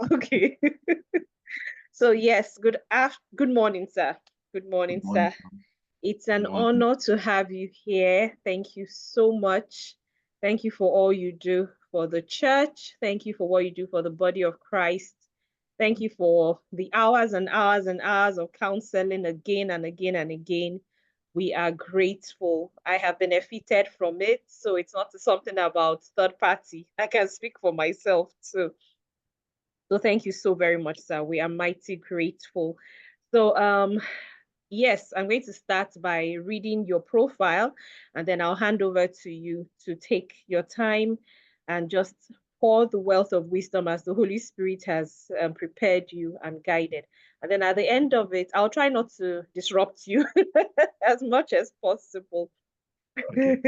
Okay. So yes, good morning, sir. Good morning, Good morning. sir. It's an Good morning. honor to have you here. Thank you so much. Thank you for all you do for the church. Thank you for what you do for the body of Christ. Thank you for the hours and hours and hours of counseling again and again and again. We are grateful. I have benefited from it. So it's not something about third party. I can speak for myself too. So thank you so very much, sir. We are mighty grateful. So yes, I'm going to start by reading your profile, and then I'll hand over to you to take your time and just pour the wealth of wisdom as the Holy Spirit has prepared you and guided. And then at the end of it, I'll try not to disrupt you as much as possible. Okay.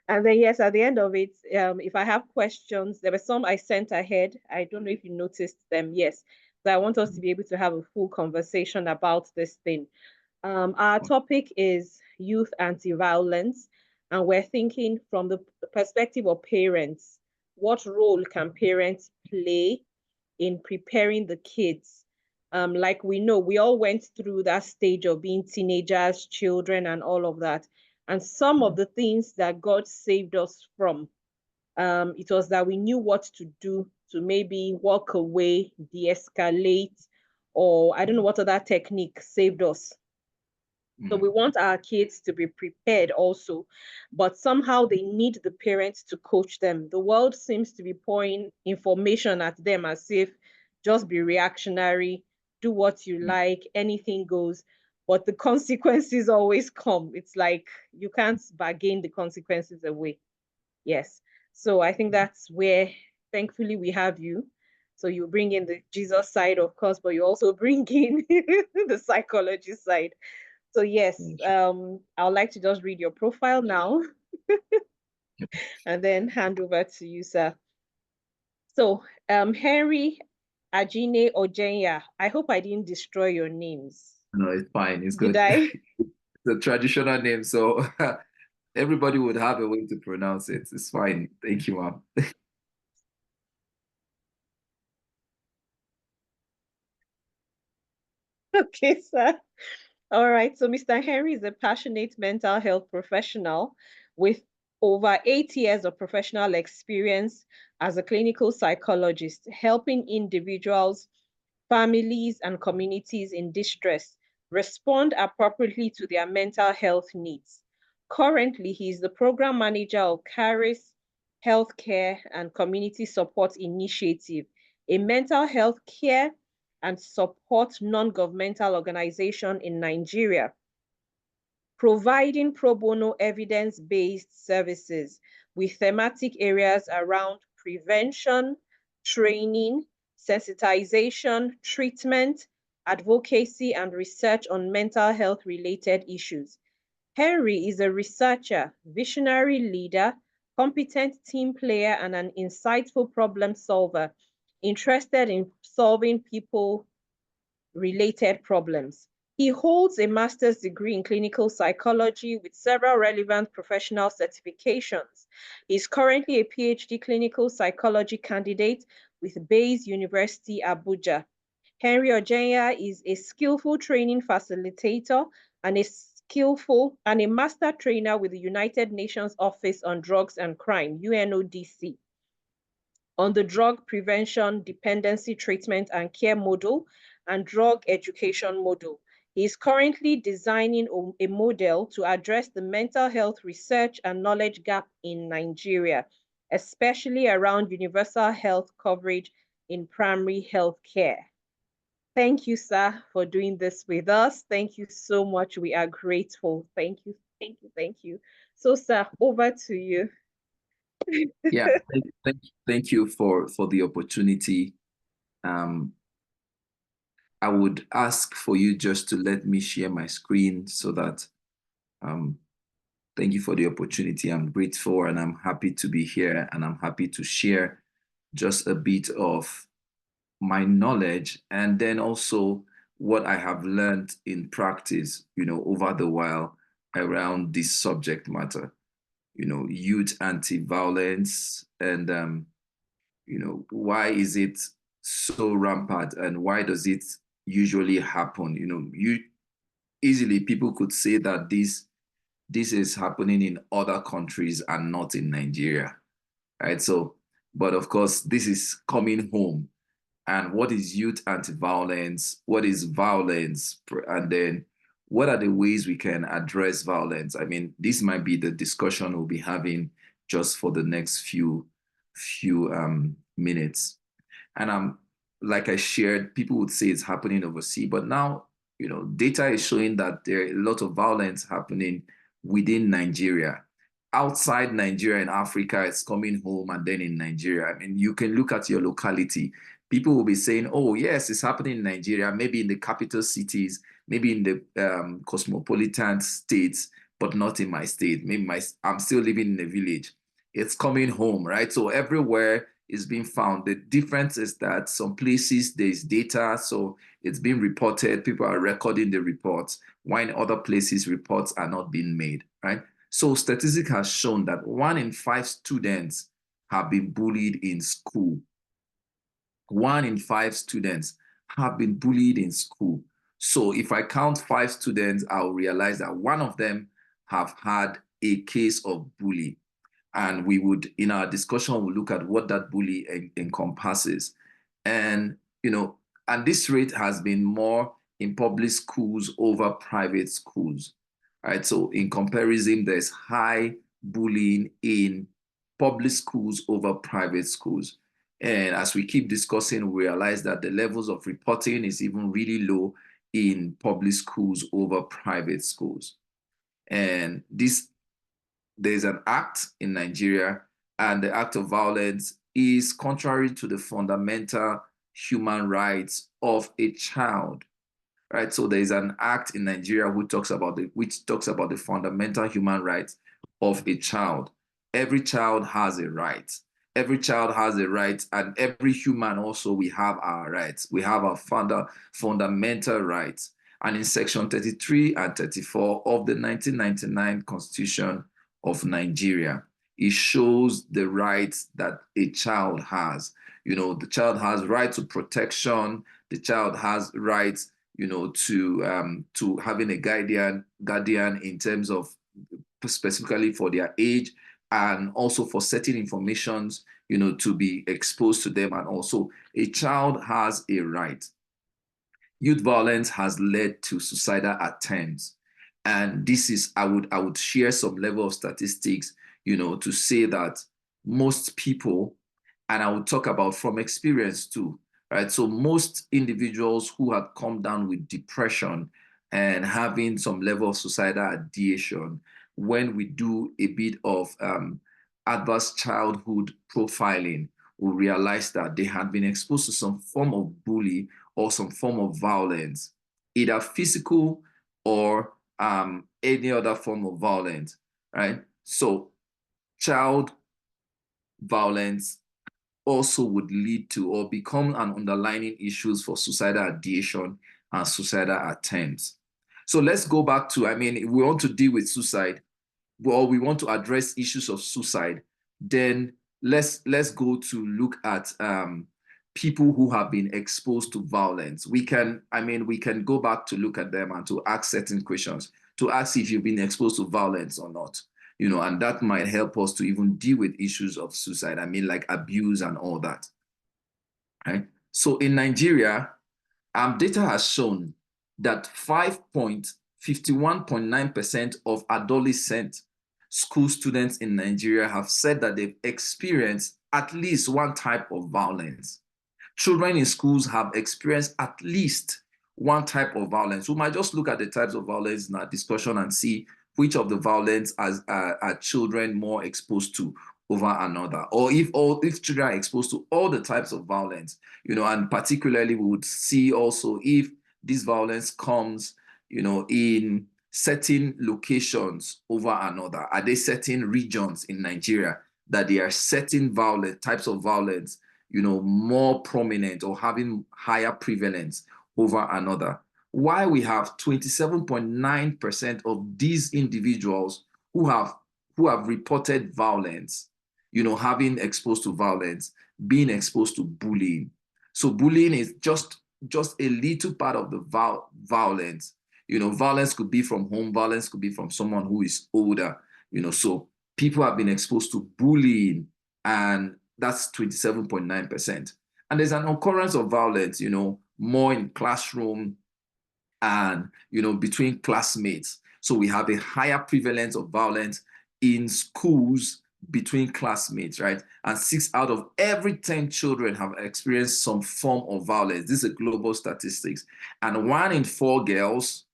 And then, yes, at the end of it, if I have questions, there were some I sent ahead. I don't know if you noticed them. Yes. So I want us to be able to have a full conversation about this thing. Our topic is youth anti-violence, and we're thinking from the perspective of parents. What role can parents play in preparing the kids? Like we know, we all went through that stage of being teenagers, children, and all of that. And some of the things that God saved us from, it was that we knew what to do to maybe walk away, de-escalate, or I don't know what other technique saved us. So we want our kids to be prepared also, but somehow they need the parents to coach them. The world seems to be pouring information at them as if just be reactionary, do what you like, anything goes. But the consequences always come. It's like you can't bargain the consequences away. Yes. So I think that's where, thankfully, we have you. So you bring in the Jesus side, of course, but you also bring in the psychology side. So yes, I would like to just read your profile now and then hand over to you, sir. So Henry Ajine Ojenya. I hope I didn't destroy your names. No, it's fine. It's Did good. I? It's a traditional name, so everybody would have a way to pronounce it. It's fine. Thank you, ma'am. Okay, sir. All right. So Mr. Henry is a passionate mental health professional with over 8 years of professional experience as a clinical psychologist, helping individuals, families, and communities in distress respond appropriately to their mental health needs. Currently, he is the program manager of CHARIS Healthcare and Community Support Initiative, a mental health care and support non-governmental organization in Nigeria, providing pro bono evidence-based services with thematic areas around prevention, training, sensitization, treatment, advocacy, and research on mental health-related issues. Henry is a researcher, visionary leader, competent team player, and an insightful problem solver, interested in solving people-related problems. He holds a master's degree in clinical psychology with several relevant professional certifications. He is currently a PhD clinical psychology candidate with Baze University Abuja. Henry Ojenya is a skillful training facilitator and a master trainer with the United Nations Office on Drugs and Crime, UNODC, on the drug prevention, dependency treatment and care model and drug education model. He is currently designing a model to address the mental health research and knowledge gap in Nigeria, especially around universal health coverage in primary health care. Thank you, sir, for doing this with us. Thank you so much. We are grateful. Thank you, thank you, thank you. So, sir, over to you. Yeah, thank you for the opportunity. Um, I would ask for you just to let me share my screen so that um, thank you for the opportunity. I'm grateful and I'm happy to be here and I'm happy to share just a bit of my knowledge and then also what I have learned in practice, over the while around this subject matter, youth anti-violence and, why is it so rampant, and why does it usually happen? You know, easily people could say that this is happening in other countries and not in Nigeria, right? So, but of course, this is coming home. And what is youth anti-violence? What is violence? And then what are the ways we can address violence? I mean, this might be the discussion we'll be having just for the next few minutes. And like I shared, people would say it's happening overseas, but now, you know, data is showing that there are a lot of violence happening within Nigeria. Outside Nigeria and Africa, it's coming home, and then in Nigeria. I mean, you can look at your locality. People will be saying, oh, yes, it's happening in Nigeria, maybe in the capital cities, maybe in the cosmopolitan states, but not in my state. Maybe I'm still living in a village. It's coming home, right? So everywhere is being found. The difference is that some places there's data, so it's being reported, people are recording the reports, while in other places reports are not being made, right? So statistics has shown that 1 in 5 students have been bullied in school. 1 in 5 students have been bullied in school. So if I count 5 students, I'll realize that one of them have had a case of bullying. And we would, in our discussion, we'll look at what that bully encompasses. And, you know, and this rate has been more in public schools over private schools, right? So in comparison, there's high bullying in public schools over private schools. And as we keep discussing, we realize that the levels of reporting is even really low in public schools over private schools. And there's an act in Nigeria, and the act of violence is contrary to the fundamental human rights of a child, right? So there's an act in Nigeria which talks about the fundamental human rights of a child. Every child has a right. Every child has a right, and every human also, we have our rights. We have our fundamental rights. And in section 33 and 34 of the 1999 Constitution of Nigeria, it shows the rights that a child has. You know, the child has right to protection. The child has rights, you know, to having a guardian in terms of specifically for their age, and also for certain informations, you know, to be exposed to them. And also a child has a right. Youth violence has led to suicidal attempts. And this is, I would share some level of statistics, you know, to say that most people, and I would talk about from experience too, right? So most individuals who have come down with depression and having some level of suicidal ideation, when we do a bit of adverse childhood profiling, we realize that they had been exposed to some form of bully or some form of violence, either physical or any other form of violence, right? So child violence also would lead to or become an underlying issues for suicidal ideation and suicidal attempts. So let's go back to, I mean, if we want to deal with suicide, or we want to address issues of suicide, then let's go to look at people who have been exposed to violence. We can go back to look at them and to ask certain questions, to ask if you've been exposed to violence or not, you know, and that might help us to even deal with issues of suicide. I mean, like abuse and all that, right? So in Nigeria, data has shown that 51.9% of adolescent school students in Nigeria have said that they've experienced at least one type of violence. Children in schools have experienced at least one type of violence. We might just look at the types of violence in our discussion and see which of the violence are children more exposed to over another, or if children are exposed to all the types of violence, you know, and particularly we would see also if this violence comes, you know, in certain locations over another. Are there certain regions in Nigeria that there are certain types of violence, you know, more prominent or having higher prevalence over another? Why we have 27.9% of these individuals who have reported violence, you know, having exposed to violence, being exposed to bullying. So bullying is just a little part of the violence. Violence could be from home, violence could be from someone who is older, so people have been exposed to bullying, and that's 27.9%. And there's an occurrence of violence, more in classroom and, between classmates. So we have a higher prevalence of violence in schools between classmates, right? And 6 out of every 10 children have experienced some form of violence. This is global statistics. And 1 in 4 girls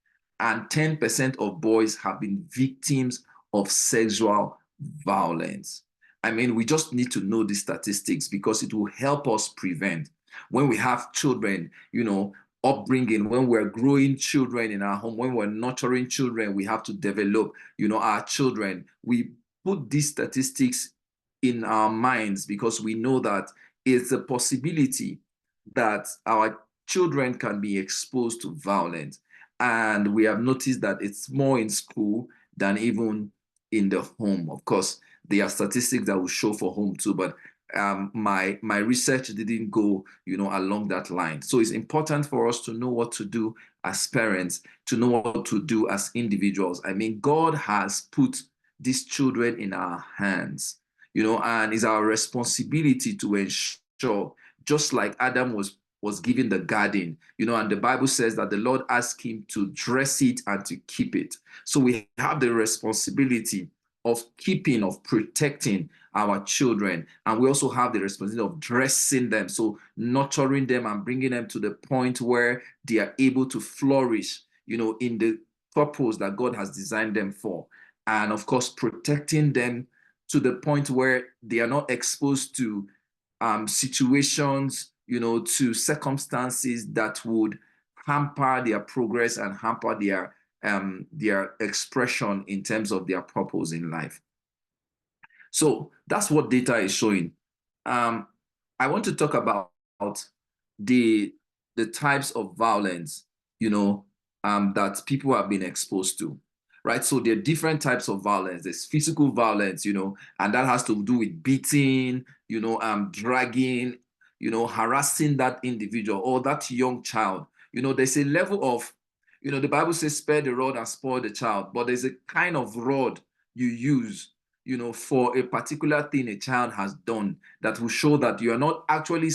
and 10% of boys have been victims of sexual violence. I mean, we just need to know the statistics because it will help us prevent. When we have children, upbringing, when we're growing children in our home, when we're nurturing children, we have to develop, our children. We put these statistics in our minds because we know that it's a possibility that our children can be exposed to violence. And we have noticed that it's more in school than even in the home. Of course, there are statistics that will show for home too, but my research didn't go, along that line. So it's important for us to know what to do as parents, to know what to do as individuals. I mean, God has put these children in our hands, and it's our responsibility to ensure, just like Adam was given the garden, and the Bible says that the Lord asked him to dress it and to keep it. So we have the responsibility of keeping, of protecting our children. And we also have the responsibility of dressing them, so nurturing them and bringing them to the point where they are able to flourish, in the purpose that God has designed them for. And of course, protecting them to the point where they are not exposed to situations, to circumstances that would hamper their progress and hamper their expression in terms of their purpose in life. So that's what data is showing. I want to talk about the types of violence, that people have been exposed to, right? So there are different types of violence. There's physical violence, and that has to do with beating, dragging, harassing that individual or that young child. There's a level of, the Bible says, spare the rod and spoil the child, but there's a kind of rod you use, for a particular thing a child has done that will show that you are not actually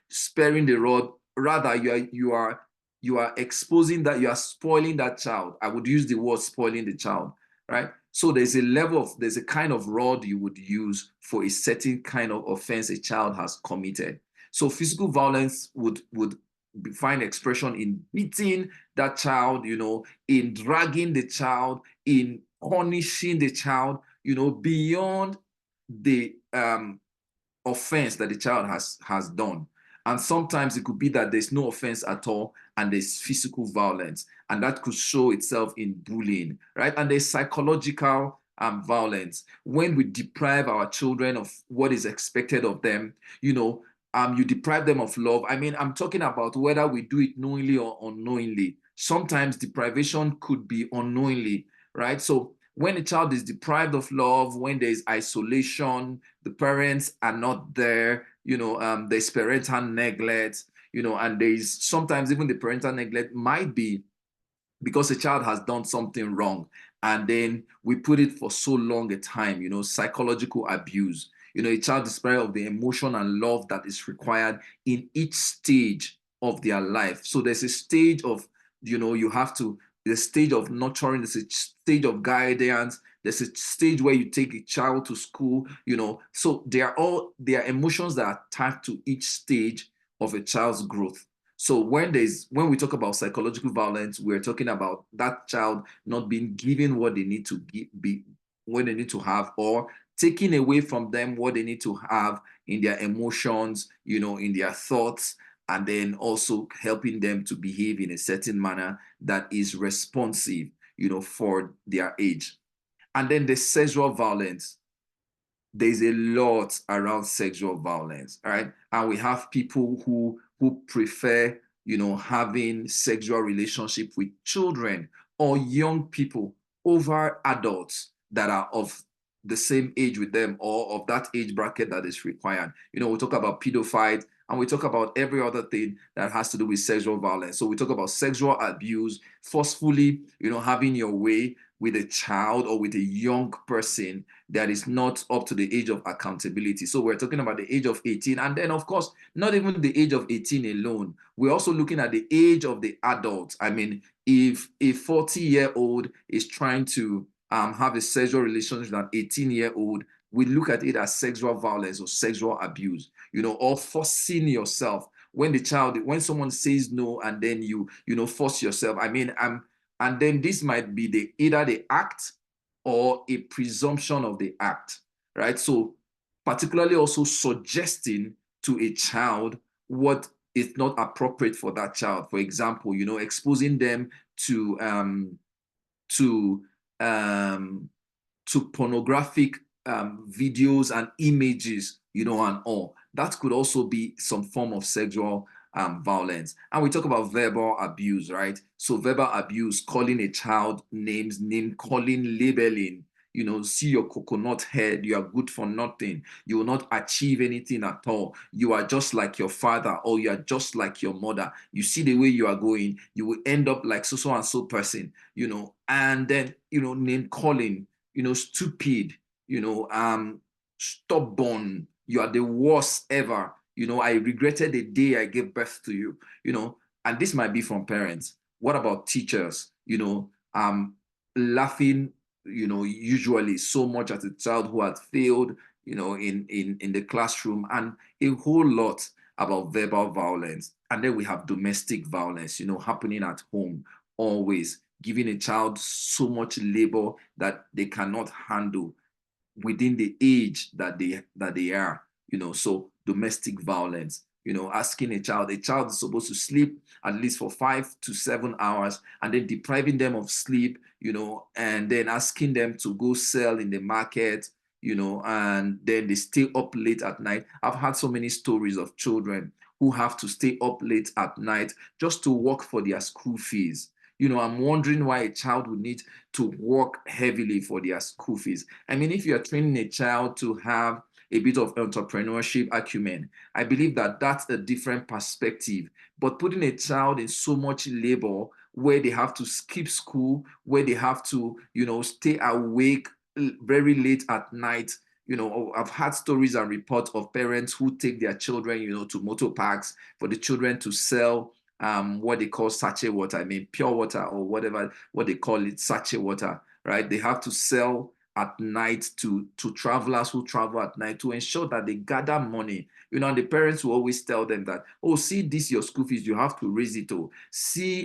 sparing the rod, rather you are exposing that, you are spoiling that child. I would use the word spoiling the child, right? So there's a kind of rod you would use for a certain kind of offense a child has committed. So physical violence would find expression in beating that child, in dragging the child, in punishing the child, beyond the offense that the child has done. And sometimes it could be that there's no offense at all and there's physical violence, and that could show itself in bullying, right? And there's psychological violence when we deprive our children of what is expected of them. You deprive them of love. I mean, I'm talking about whether we do it knowingly or unknowingly. Sometimes deprivation could be unknowingly, right? So when a child is deprived of love, when there's isolation, the parents are not there, there's parental neglect, and there's sometimes even the parental neglect might be because a child has done something wrong, and then we put it for so long a time, psychological abuse. A child is deprived of the emotion and love that is required in each stage of their life. So there's a stage of, you have to, the stage of nurturing, there's a stage of guidance, there's a stage where you take a child to school, so there are emotions that are attached to each stage of a child's growth. So when we talk about psychological violence, we're talking about that child not being given what they need to what they need to have, or taking away from them what they need to have in their emotions, in their thoughts, and then also helping them to behave in a certain manner that is responsive, for their age. And then the sexual violence. There's a lot around sexual violence, right? And we have people who prefer, having sexual relationship with children or young people over adults that are of the same age with them or of that age bracket that is required. We talk about pedophiles and we talk about every other thing that has to do with sexual violence. So we talk about sexual abuse, forcefully, having your way with a child or with a young person that is not up to the age of accountability. So we're talking about the age of 18. And then, of course, not even the age of 18 alone. We're also looking at the age of the adult. I mean, if a 40-year-old is trying to have a sexual relationship with an 18-year-old, we look at it as sexual violence or sexual abuse, or forcing yourself. When someone says no and then you force yourself. And then this might be either the act or a presumption of the act, right? So particularly also suggesting to a child what is not appropriate for that child. For example, exposing them to to um, pornographic videos and images, and all. That could also be some form of sexual violence. And we talk about verbal abuse, right? So verbal abuse, calling a child names, name calling, labeling, see your coconut head, you are good for nothing, you will not achieve anything at all, you are just like your father, or you are just like your mother, you see the way you are going, you will end up like so and so person, and then name calling, stupid, stubborn, you are the worst ever, I regretted the day I gave birth to you, and this might be from parents. What about teachers? Laughing, usually so much at a child who had failed, in the classroom, and a whole lot about verbal violence. And then we have domestic violence, happening at home, always giving a child so much labor that they cannot handle within the age that they are, so domestic violence, asking a child is supposed to sleep at least for 5 to 7 hours, and then depriving them of sleep, and then asking them to go sell in the market, and then they stay up late at night. I've had so many stories of children who have to stay up late at night just to work for their school fees. I'm wondering why a child would need to work heavily for their school fees. I mean, if you're training a child to have a bit of entrepreneurship acumen, I believe that that's a different perspective. But putting a child in so much labor where they have to skip school, where they have to, stay awake very late at night. I've had stories and reports of parents who take their children, to motor parks for the children to sell what they call sachet water. I mean, pure water, or whatever, what they call it, sachet water, right? They have to sell at night to travelers who travel at night to ensure that they gather money. And the parents will always tell them that, oh, see, this your school fees, you have to raise it. Oh, see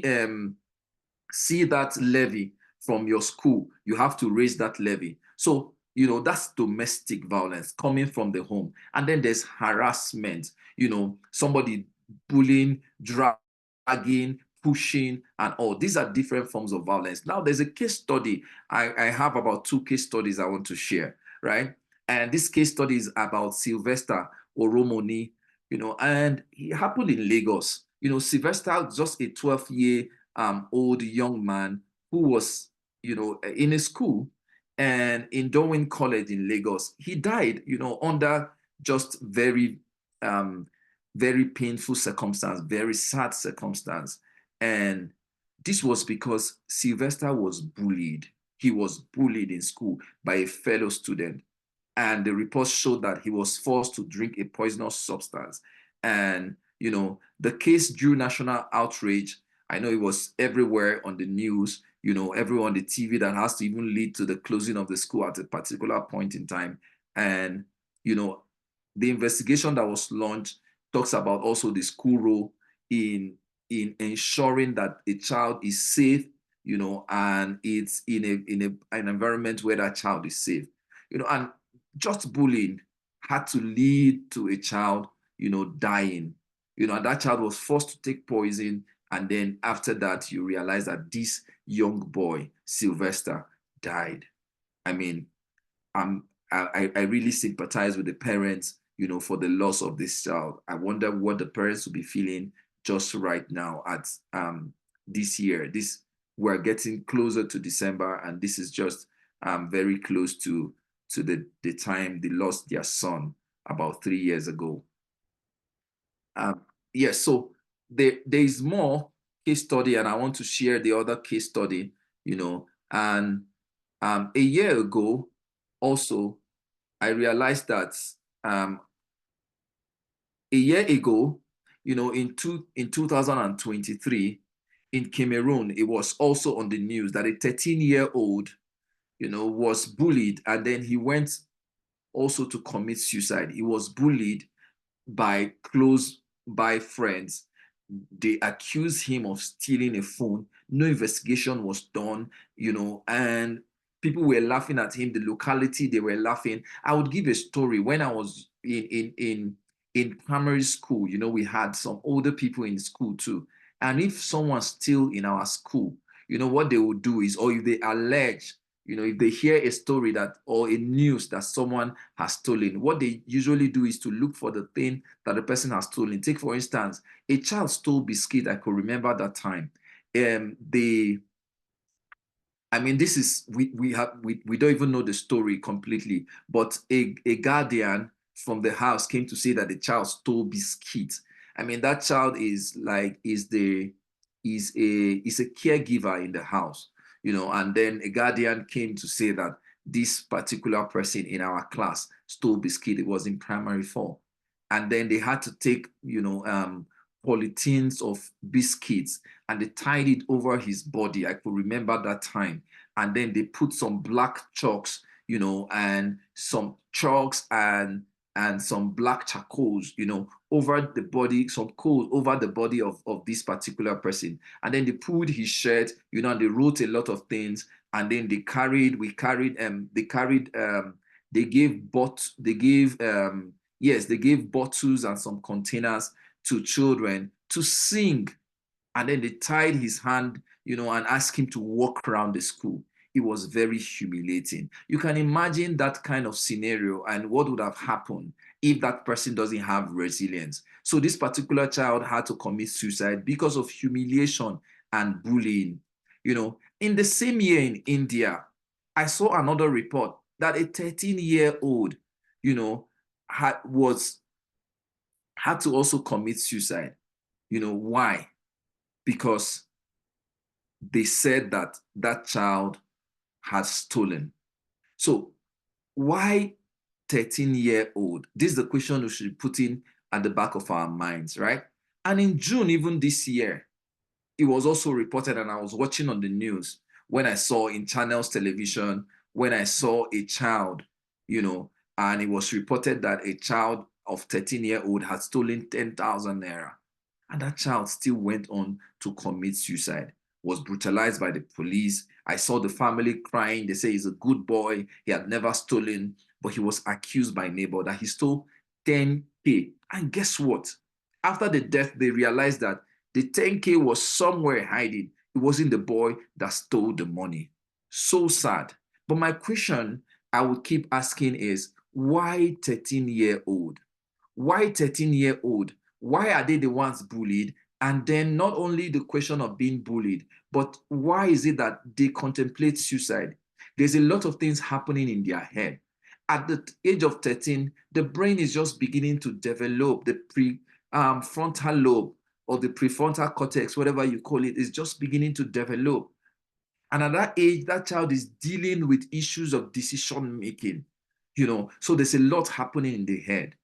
that levy from your school, you have to raise that levy. So, that's domestic violence coming from the home. And then there's harassment, somebody bullying, dragging, pushing, and all. These are different forms of violence. Now, there's a case study. I have about 2 case studies I want to share, right? And this case study is about Sylvester Oromoni, and it happened in Lagos. Sylvester, just a 12-year old young man who was, in a school and in Darwin College in Lagos. He died, under just um, very painful circumstance, very sad circumstance. And this was because Sylvester was bullied. He was bullied in school by a fellow student. And the reports showed that he was forced to drink a poisonous substance. And, the case drew national outrage. I know it was everywhere on the news, everyone on the TV, that has to even lead to the closing of the school at a particular point in time. And, the investigation that was launched talks about also the school role in ensuring that a child is safe, and it's in an environment where that child is safe, and just bullying had to lead to a child, dying, and that child was forced to take poison. And then after that, you realize that this young boy, Sylvester, died. I mean, I really sympathize with the parents, for the loss of this child. I wonder what the parents will be feeling just right now at this year. We're getting closer to December, and this is just very close to the time they lost their son about 3 years ago. Yes, so there is more case study, and I want to share the other case study, and a year ago also, I realized that a year ago, in 2023, in Cameroon, it was also on the news that a 13-year-old, was bullied, and then he went also to commit suicide. He was bullied by friends. They accused him of stealing a phone. No investigation was done, and people were laughing at him. The locality, they were laughing. I would give a story. When I was in primary school, we had some older people in school too. And if someone's still in our school, what they would do is, or if they allege, if they hear a story that, or a news that someone has stolen, what they usually do is to look for the thing that the person has stolen. Take, for instance, a child stole biscuit. I could remember that time. This is, we don't even know the story completely, but a guardian from the house came to say that the child stole biscuits. That child is a caregiver in the house, and then a guardian came to say that this particular person in our class stole biscuit. It was in primary 4. And then they had to take, polythenes of biscuits, and they tied it over his body. I could remember that time. And then they put some black chalks, and some chalks and some black charcoals, over the body, some coal over the body of this particular person. And then they pulled his shirt, and they wrote a lot of things. And then they gave bottles and some containers to children to sing. And then they tied his hand, and asked him to walk around the school. It was very humiliating. You can imagine that kind of scenario and what would have happened if that person doesn't have resilience. So this particular child had to commit suicide because of humiliation and bullying. In the same year in India, I saw another report that a 13-year-old, had to also commit suicide. Why? Because they said that that child had stolen. So why 13-year-old? This is the question we should be putting at the back of our minds, right? And in June, even this year, it was also reported, and I was watching on the news when I saw in Channels Television, when I saw a child, and it was reported that a child of 13-year-old had stolen 10,000 naira. And that child still went on to commit suicide, was brutalized by the police. I saw the family crying. They say he's a good boy. He had never stolen, but he was accused by neighbor that he stole 10K. And guess what? After the death, they realized that the 10K was somewhere hiding. It wasn't the boy that stole the money. So sad. But my question I would keep asking is, why 13-year-old? Why 13-year-old? Why are they the ones bullied? And then not only the question of being bullied, but why is it that they contemplate suicide? There's a lot of things happening in their head. At the age of 13, the brain is just beginning to develop. The prefrontal lobe or the prefrontal cortex, whatever you call it, is just beginning to develop. And at that age, that child is dealing with issues of decision making. So there's a lot happening in the head.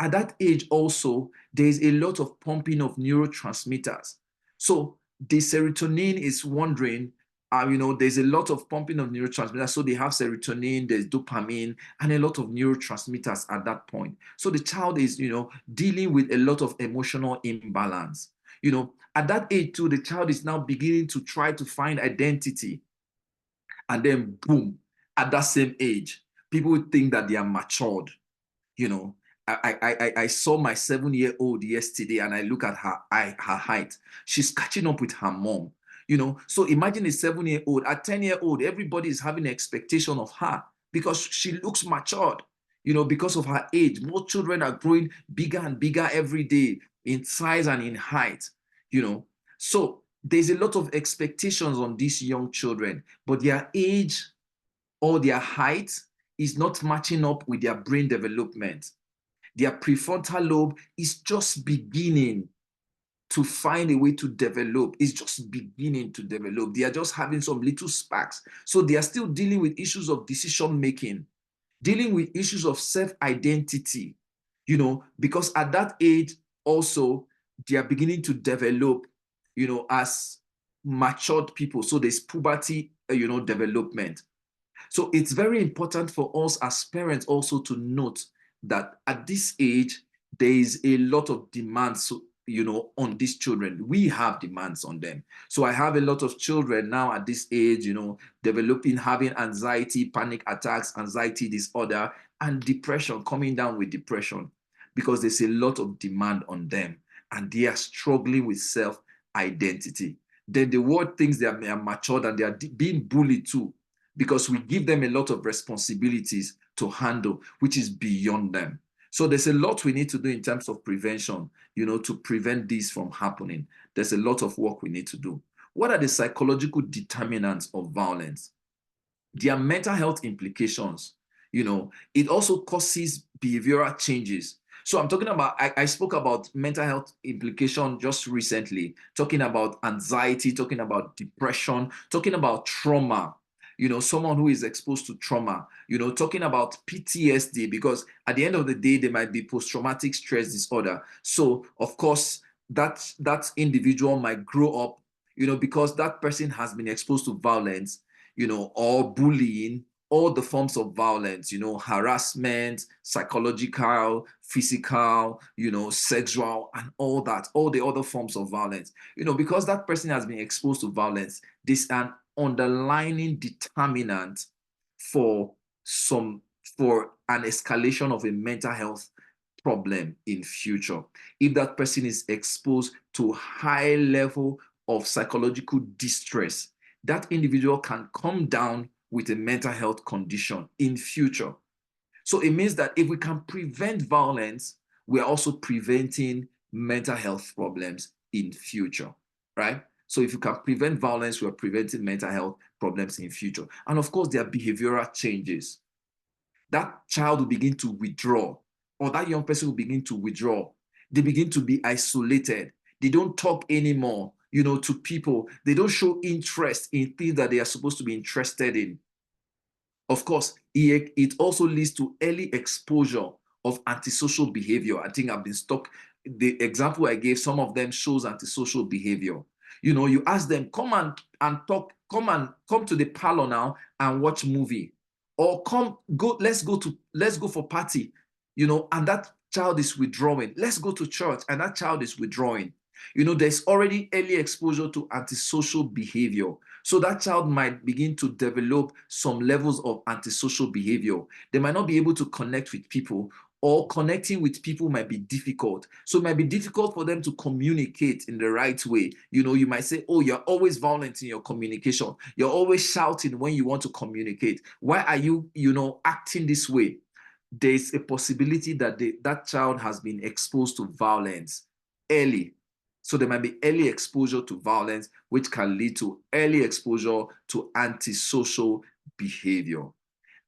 At that age also, there's a lot of pumping of neurotransmitters. So the serotonin is wandering, there's a lot of pumping of neurotransmitters. So they have serotonin, there's dopamine, and a lot of neurotransmitters at that point. So the child is, dealing with a lot of emotional imbalance. At that age too, the child is now beginning to try to find identity. And then boom, at that same age, people think that they are matured. I saw my 7-year-old yesterday, and I look at her height. She's catching up with her mom. So imagine a 7-year-old. At 10-year-old, everybody is having an expectation of her because she looks matured. Because of her age. More children are growing bigger and bigger every day in size and in height. So there's a lot of expectations on these young children, but their age or their height is not matching up with their brain development. Their prefrontal lobe is just beginning to find a way to develop. It's just beginning to develop. They are just having some little sparks. So they are still dealing with issues of decision making, dealing with issues of self-identity, because at that age also they are beginning to develop, as matured people. So there's puberty, development. So it's very important for us as parents also to note that at this age, there is a lot of demands, on these children. We have demands on them. So I have a lot of children now at this age, developing, having anxiety, panic attacks, anxiety disorder, and depression, coming down with depression, because there's a lot of demand on them and they are struggling with self-identity. Then the world thinks they are matured and they are being bullied too, because we give them a lot of responsibilities to handle, which is beyond them. So there's a lot we need to do in terms of prevention, to prevent this from happening. There's a lot of work we need to do. What are the psychological determinants of violence? There are mental health implications. It also causes behavioral changes. So I'm talking about, I spoke about mental health implication just recently, talking about anxiety, talking about depression, talking about trauma, someone who is exposed to trauma, talking about PTSD, because at the end of the day, there might be post-traumatic stress disorder. So of course, that individual might grow up, because that person has been exposed to violence, or bullying, all the forms of violence, harassment, psychological, physical, sexual, and all that, all the other forms of violence, because that person has been exposed to violence. This is an underlying determinant for an escalation of a mental health problem in future. If that person is exposed to high level of psychological distress, that individual can come down with a mental health condition in future. So it means that if we can prevent violence, we're also preventing mental health problems in future, right? So if you can prevent violence, we're preventing mental health problems in future. And of course, there are behavioral changes. That child will begin to withdraw, or that young person will begin to withdraw. They begin to be isolated. They don't talk anymore, to people. They don't show interest in things that they are supposed to be interested in. Of course, it also leads to early exposure of antisocial behavior. I think I've been stuck. The example I gave, some of them shows antisocial behavior. You ask them, come and talk, come to the parlor now and watch movie, or let's go for party, and that child is withdrawing. Let's go to church, and that child is withdrawing. There's already early exposure to antisocial behavior. So that child might begin to develop some levels of antisocial behavior. They might not be able to connect with people, or connecting with people might be difficult. So it might be difficult for them to communicate in the right way. You might say, oh, you're always violent in your communication. You're always shouting when you want to communicate. Why are you, acting this way? There's a possibility that that child has been exposed to violence early. So there might be early exposure to violence, which can lead to early exposure to antisocial behavior.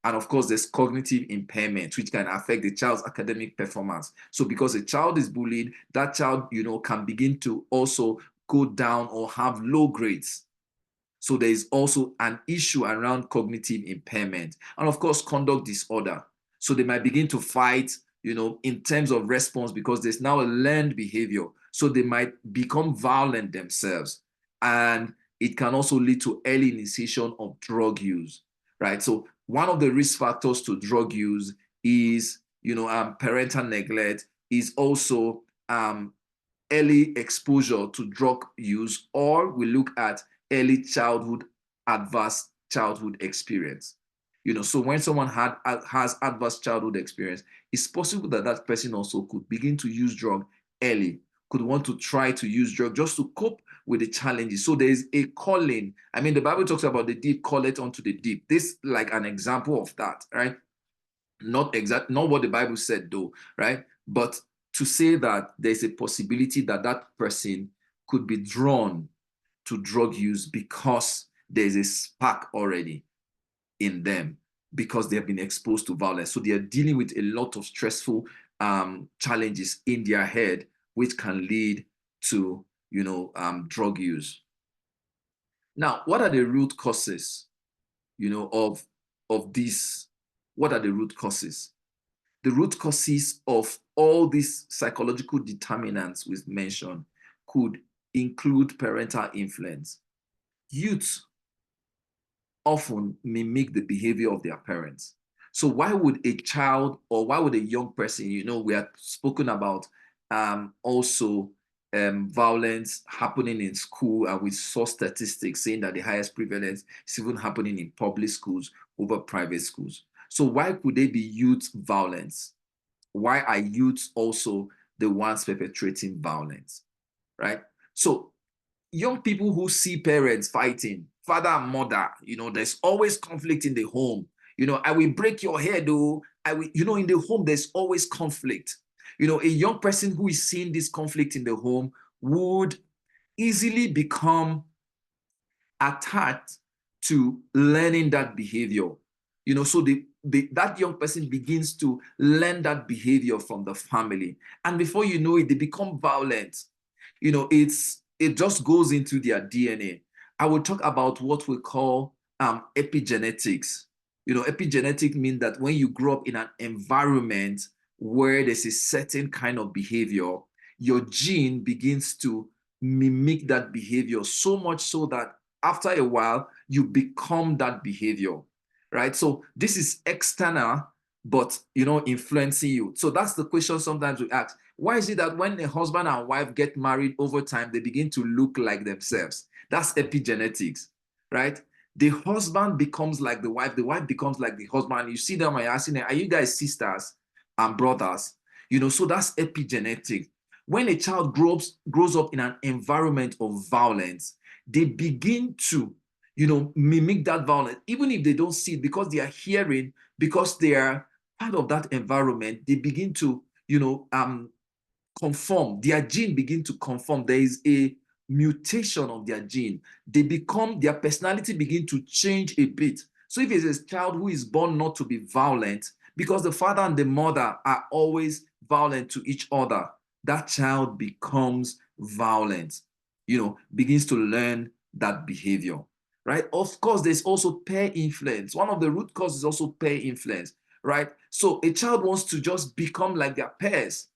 And of course, there's cognitive impairment, which can affect the child's academic performance. So because a child is bullied, that child, can begin to also go down or have low grades. So there is also an issue around cognitive impairment. And of course, conduct disorder. So they might begin to fight, in terms of response, because there's now a learned behavior. So they might become violent themselves. And it can also lead to early initiation of drug use, right? So one of the risk factors to drug use is, parental neglect, is also early exposure to drug use, or we look at early childhood adverse childhood experience. So when someone has adverse childhood experience, it's possible that that person also could begin to use drug early, could want to try to use drug just to cope with the challenges. So there is a calling. I mean, the Bible talks about the deep call it unto the deep. This like an example of that, right? Not what the Bible said though, right? But to say that there's a possibility that that person could be drawn to drug use because there's a spark already in them, because they have been exposed to violence. So they are dealing with a lot of stressful challenges in their head, which can lead to, drug use. Now, what are the root causes, of this? What are the root causes? The root causes of all these psychological determinants we've mentioned could include parental influence. Youth often mimic the behavior of their parents. So why would a child, or why would a young person, we have spoken about also violence happening in school, and we saw statistics saying that the highest prevalence is even happening in public schools over private schools. So why could they be youth violence? Why are youths also the ones perpetrating violence, right? So young people who see parents fighting, father and mother, there's always conflict in the home. I will break your head, though. I will, in the home, there's always conflict. A young person who is seeing this conflict in the home would easily become attached to learning that behavior. So that young person begins to learn that behavior from the family. And before you know it, they become violent. It just goes into their DNA. I will talk about what we call epigenetics. Epigenetic means that when you grow up in an environment where there's a certain kind of behavior, your gene begins to mimic that behavior, so much so that after a while, you become that behavior, right? So this is external, but, influencing you. So that's the question sometimes we ask. Why is it that when a husband and wife get married over time, they begin to look like themselves? That's epigenetics, right? The husband becomes like the wife becomes like the husband. You see them and you're asking them, are you guys sisters and brothers? So that's epigenetic. When a child grows up in an environment of violence, they begin to, mimic that violence, even if they don't see it, because they are hearing, because they are part of that environment. They begin to, conform. Their gene begin to conform. There is a mutation of their gene. Their personality begin to change a bit. So if it's a child who is born not to be violent, because the father and the mother are always violent to each other, that child becomes violent, begins to learn that behavior, right? Of course, there's also peer influence. One of the root causes is also peer influence, right? So a child wants to just become like their peers.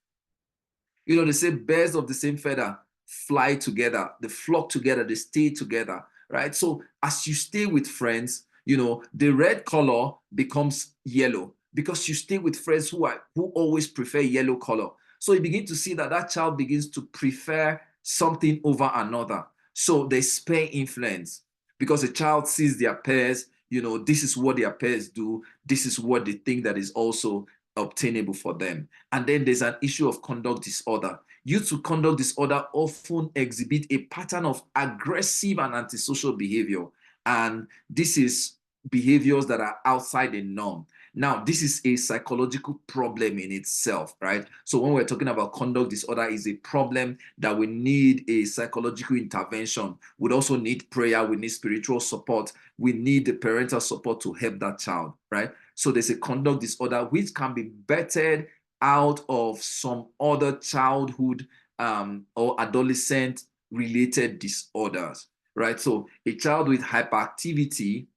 They say birds of the same feather fly together, they flock together, they stay together, right? So as you stay with friends, the red color becomes yellow because you stay with friends who always prefer yellow color. So you begin to see that child begins to prefer something over another. So there's peer influence because a child sees their peers, this is what their peers do, this is what they think that is also obtainable for them. And then there's an issue of conduct disorder. Youth with conduct disorder often exhibit a pattern of aggressive and antisocial behavior. And this is behaviors that are outside the norm. Now, this is a psychological problem in itself, right? So when we're talking about conduct disorder, is a problem that we need a psychological intervention. We'd also need prayer, we need spiritual support, we need the parental support to help that child, right? So there's a conduct disorder which can be bettered out of some other childhood or adolescent related disorders, right? So a child with hyperactivity,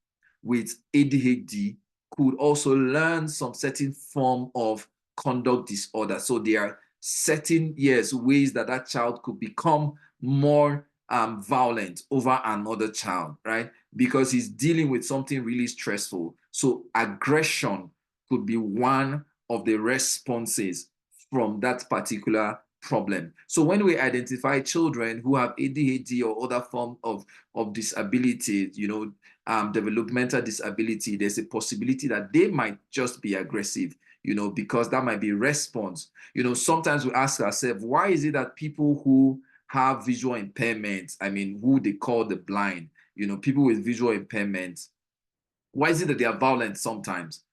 with ADHD, could also learn some certain form of conduct disorder. So there are certain ways that child could become more violent over another child, right? Because he's dealing with something really stressful. So aggression could be one of the responses from that particular problem. So when we identify children who have ADHD or other form of disability, developmental disability, there's a possibility that they might just be aggressive, because that might be response. Sometimes we ask ourselves, why is it that people who have visual impairment, who they call the blind, people with visual impairment, why is it that they are violent sometimes?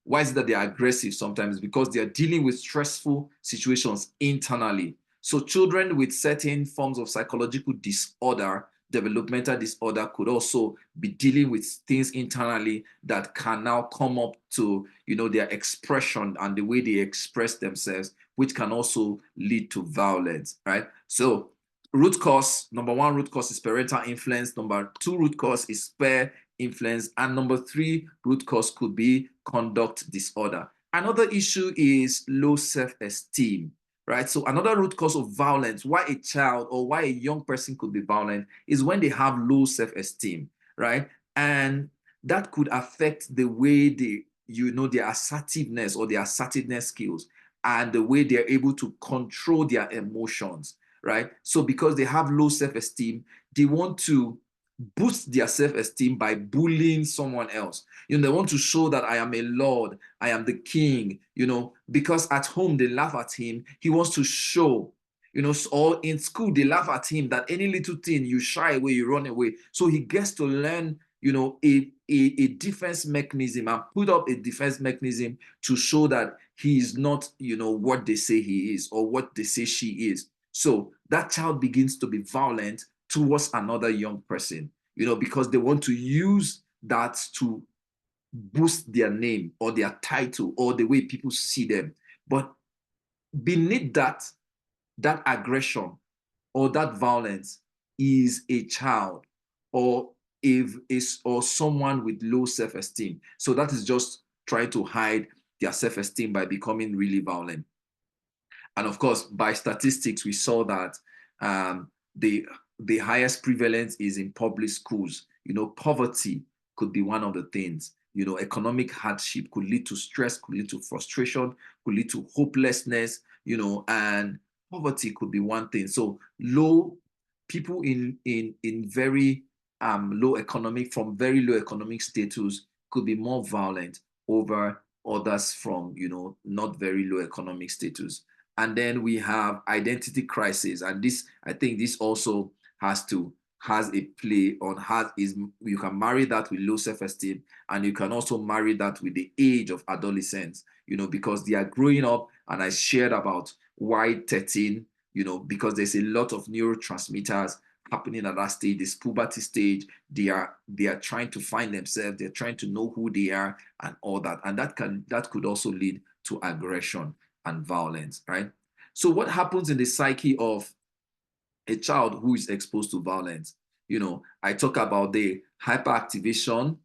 Why is it that they are aggressive sometimes? Because they are dealing with stressful situations internally. So children with certain forms of psychological disorder, developmental disorder could also be dealing with things internally that can now come up to, their expression and the way they express themselves, which can also lead to violence, right? So root cause, number one root cause is parental influence. Number two root cause is peer influence. And number three root cause could be conduct disorder. Another issue is low self-esteem, right? So another root cause of violence, why a child or why a young person could be violent, is when they have low self-esteem, right? And that could affect the way they, their assertiveness or their assertiveness skills and the way they're able to control their emotions, right? So because they have low self-esteem, they want to boost their self-esteem by bullying someone else. They want to show that I am a lord, I am the king, because at home they laugh at him. He wants to show, or in school they laugh at him that any little thing you shy away, you run away. So he gets to learn, a defense mechanism and put up a defense mechanism to show that he is not, what they say he is or what they say she is. So that child begins to be violent towards another young person, because they want to use that to boost their name or their title or the way people see them. But beneath that aggression or that violence is a child or or someone with low self-esteem. So that is just trying to hide their self-esteem by becoming really violent. And of course, by statistics, we saw that the highest prevalence is in public schools. Poverty could be one of the things. Economic hardship could lead to stress, could lead to frustration, could lead to hopelessness, and poverty could be one thing. So people in very from very low economic status could be more violent over others from, not very low economic status. And then we have identity crisis. And I think this also has a play on you can marry that with low self-esteem, and you can also marry that with the age of adolescence, because they are growing up. And I shared about why 13, because there's a lot of neurotransmitters happening at that stage, this puberty stage. They are trying to find themselves, they're trying to know who they are and all that. And that could also lead to aggression and violence, right? So what happens in the psyche of a child who is exposed to violence? I talk about the hyperactivation,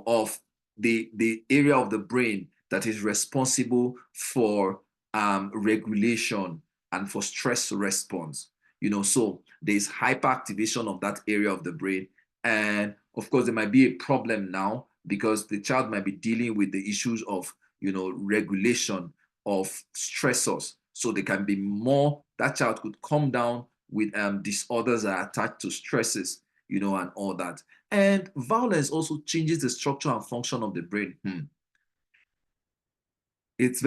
of the area of the brain that is responsible for regulation and for stress response. So there's hyperactivation of that area of the brain. And of course, there might be a problem now because the child might be dealing with the issues of, regulation of stressors. So they can be that child could come down with disorders that are attached to stresses, and all that. And violence also changes the structure and function of the brain. It's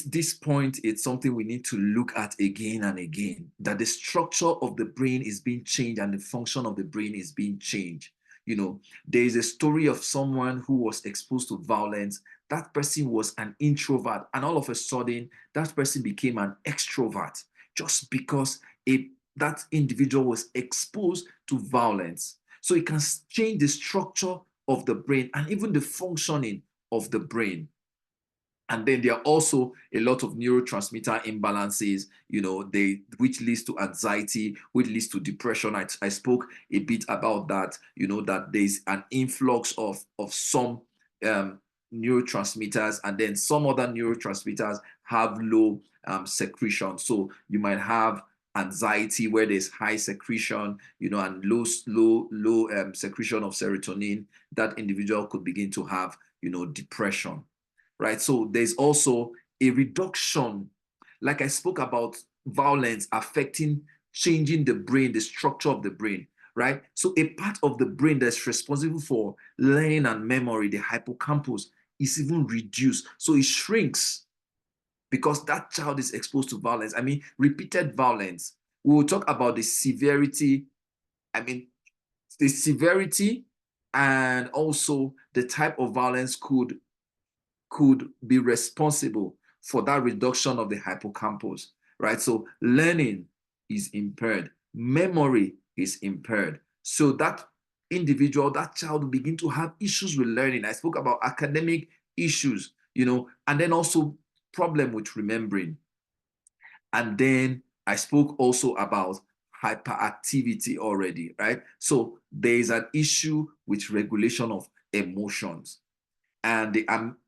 this point, it's something we need to look at again and again, that the structure of the brain is being changed and the function of the brain is being changed. There is a story of someone who was exposed to violence. That person was an introvert, and all of a sudden, that person became an extrovert just because that individual was exposed to violence. So it can change the structure of the brain and even the functioning of the brain. And then there are also a lot of neurotransmitter imbalances, which leads to anxiety, which leads to depression. I spoke a bit about that, that there's an influx of some neurotransmitters, and then some other neurotransmitters have low secretion. So you might have anxiety where there's high secretion, and low secretion of serotonin. That individual could begin to have, depression. Right. So there's also a reduction, like I spoke about violence affecting, changing the brain, the structure of the brain, right? So a part of the brain that's responsible for learning and memory, the hippocampus, is even reduced. So it shrinks because that child is exposed to violence. I mean, repeated violence. We will talk about the severity. The severity and also the type of violence could be responsible for that reduction of the hippocampus, right? So learning is impaired, memory is impaired. So that individual, that child will begin to have issues with learning. I spoke about academic issues, and then also problem with remembering. And then I spoke also about hyperactivity already, right? So there is an issue with regulation of emotions, and the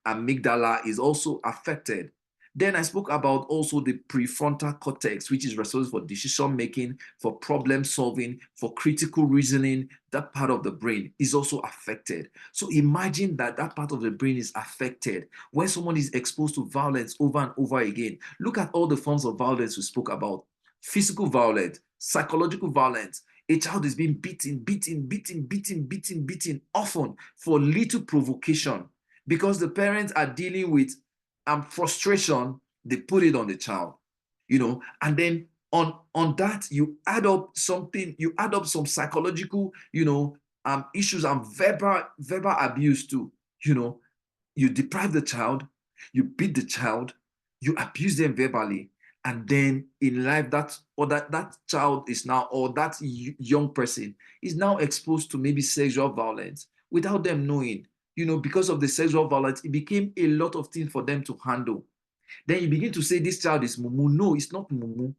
amygdala is also affected. Then I spoke about also the prefrontal cortex, which is responsible for decision making, for problem solving, for critical reasoning. That part of the brain is also affected. So imagine that that part of the brain is affected when someone is exposed to violence over and over again. Look at all the forms of violence we spoke about: physical violence, psychological violence. A child is being beaten, often for little provocation, because the parents are dealing with frustration. They put it on the child, and then on that you add up some psychological, issues, and verbal abuse too. You deprive the child, you beat the child, you abuse them verbally, and then in life that child is now, or that young person is now exposed to maybe sexual violence without them knowing. Because of the sexual violence, it became a lot of things for them to handle. Then you begin to say this child is mumu. No, it's not mumu.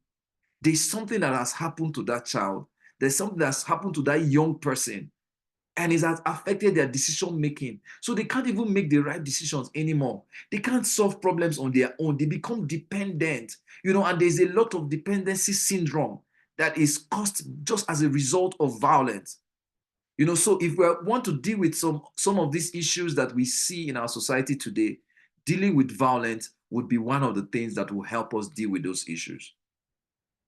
There's something that has happened to that child. There's something that's happened to that young person, and it has affected their decision making. So they can't even make the right decisions anymore. They can't solve problems on their own. They become dependent, and there's a lot of dependency syndrome that is caused just as a result of violence. So if we want to deal with some of these issues that we see in our society today, dealing with violence would be one of the things that will help us deal with those issues.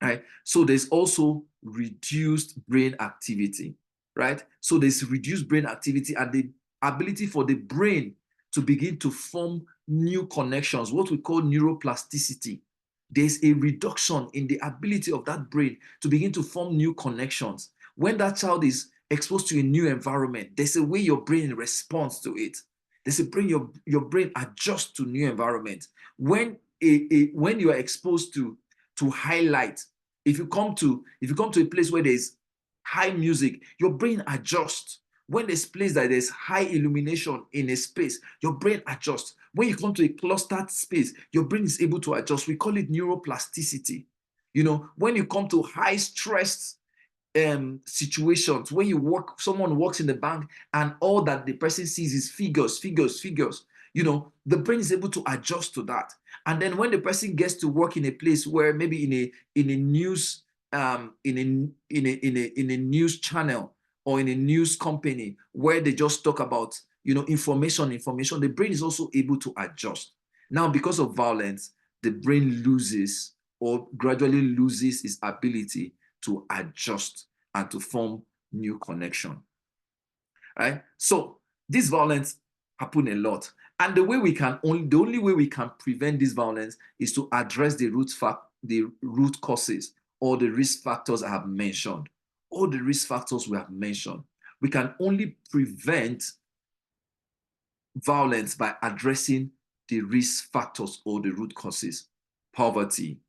Right? So there's also reduced brain activity, right? So there's reduced brain activity and the ability for the brain to begin to form new connections, what we call neuroplasticity. There's a reduction in the ability of that brain to begin to form new connections. When that child is exposed to a new environment, there's a way your brain responds to it. There's a brain, your brain adjusts to new environment. When you are exposed to highlight, if you come to a place where there's high music, your brain adjusts. When there's a place that there's high illumination in a space, your brain adjusts. When you come to a clustered space, your brain is able to adjust. We call it neuroplasticity. When you come to high stress situations, when someone walks in the bank and all that the person sees is figures, the brain is able to adjust to that. And then when the person gets to work in a place where maybe in a news news channel or in a news company where they just talk about information, the brain is also able to adjust. Now, because of violence, the brain loses or gradually loses its ability to adjust and to form new connection. Right? So this violence happen a lot. And the only way we can prevent this violence is to address the root causes or the risk factors I have mentioned. All the risk factors we have mentioned. We can only prevent violence by addressing the risk factors or the root causes. Poverty,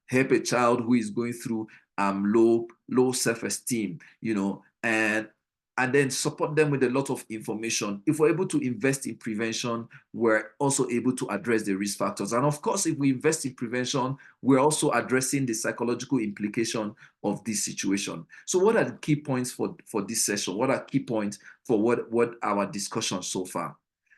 help a child who is going through low self-esteem, and then support them with a lot of information. If we're able to invest in prevention, we're also able to address the risk factors. And of course, if we invest in prevention, we're also addressing the psychological implication of this situation. So what are the key points for this session? What are key points for what our discussion so far?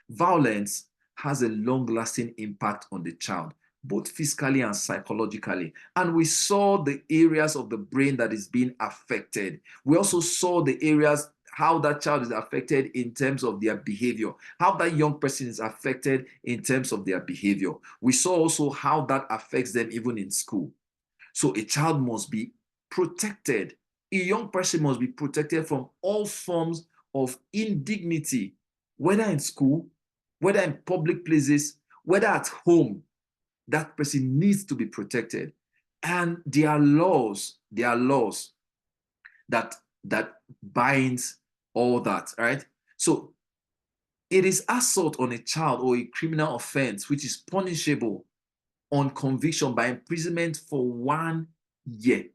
Violence has a long-lasting impact on the child, both physically and psychologically. And we saw the areas of the brain that is being affected. We also saw the areas, how that child is affected in terms of their behavior, how that young person is affected in terms of their behavior. We saw also how that affects them even in school. So a child must be protected. A young person must be protected from all forms of indignity, whether in school, whether in public places, whether at home. That person needs to be protected. And there are laws that binds all that, right? So it is assault on a child or a criminal offense which is punishable on conviction by imprisonment for 1 year.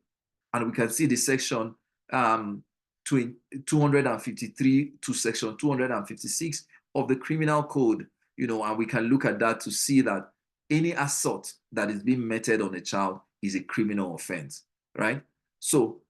And we can see the section 253 to section 256 of the criminal code, and we can look at that to see that any assault that is being meted on a child is a criminal offense, right? So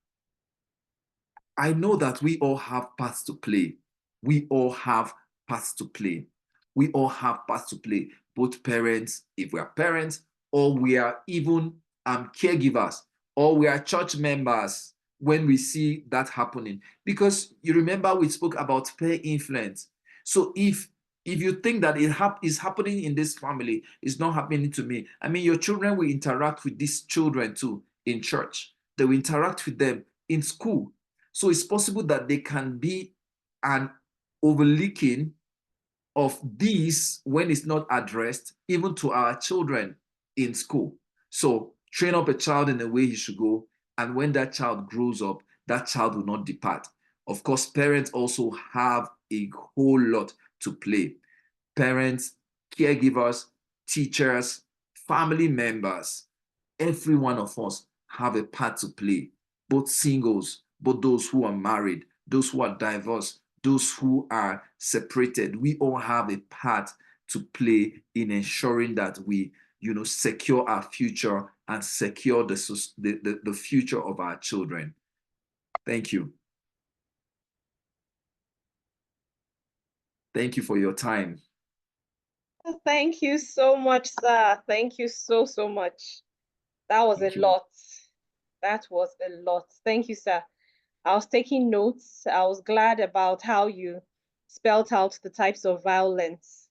I know that we all have parts to play. We all have parts to play. We all have parts to play, both parents, if we are parents, or we are even caregivers, or we are church members when we see that happening. Because you remember we spoke about peer influence. So if you think that it is happening in this family, it's not happening to me. I mean, your children will interact with these children too in church. They will interact with them in school. So it's possible that there can be an overleaking of these when it's not addressed, even to our children in school. So train up a child in the way he should go. And when that child grows up, that child will not depart. Of course, parents also have a whole lot to play. Parents, caregivers, teachers, family members, every one of us have a part to play, both singles, both those who are married, those who are divorced, those who are separated. We all have a part to play in ensuring that we, secure our future and secure the future of our children. Thank you. Thank you for your time. Thank you so much, sir. Thank you so, so much. That was a lot. That was a lot. Thank you, sir. I was taking notes. I was glad about how you spelled out the types of violence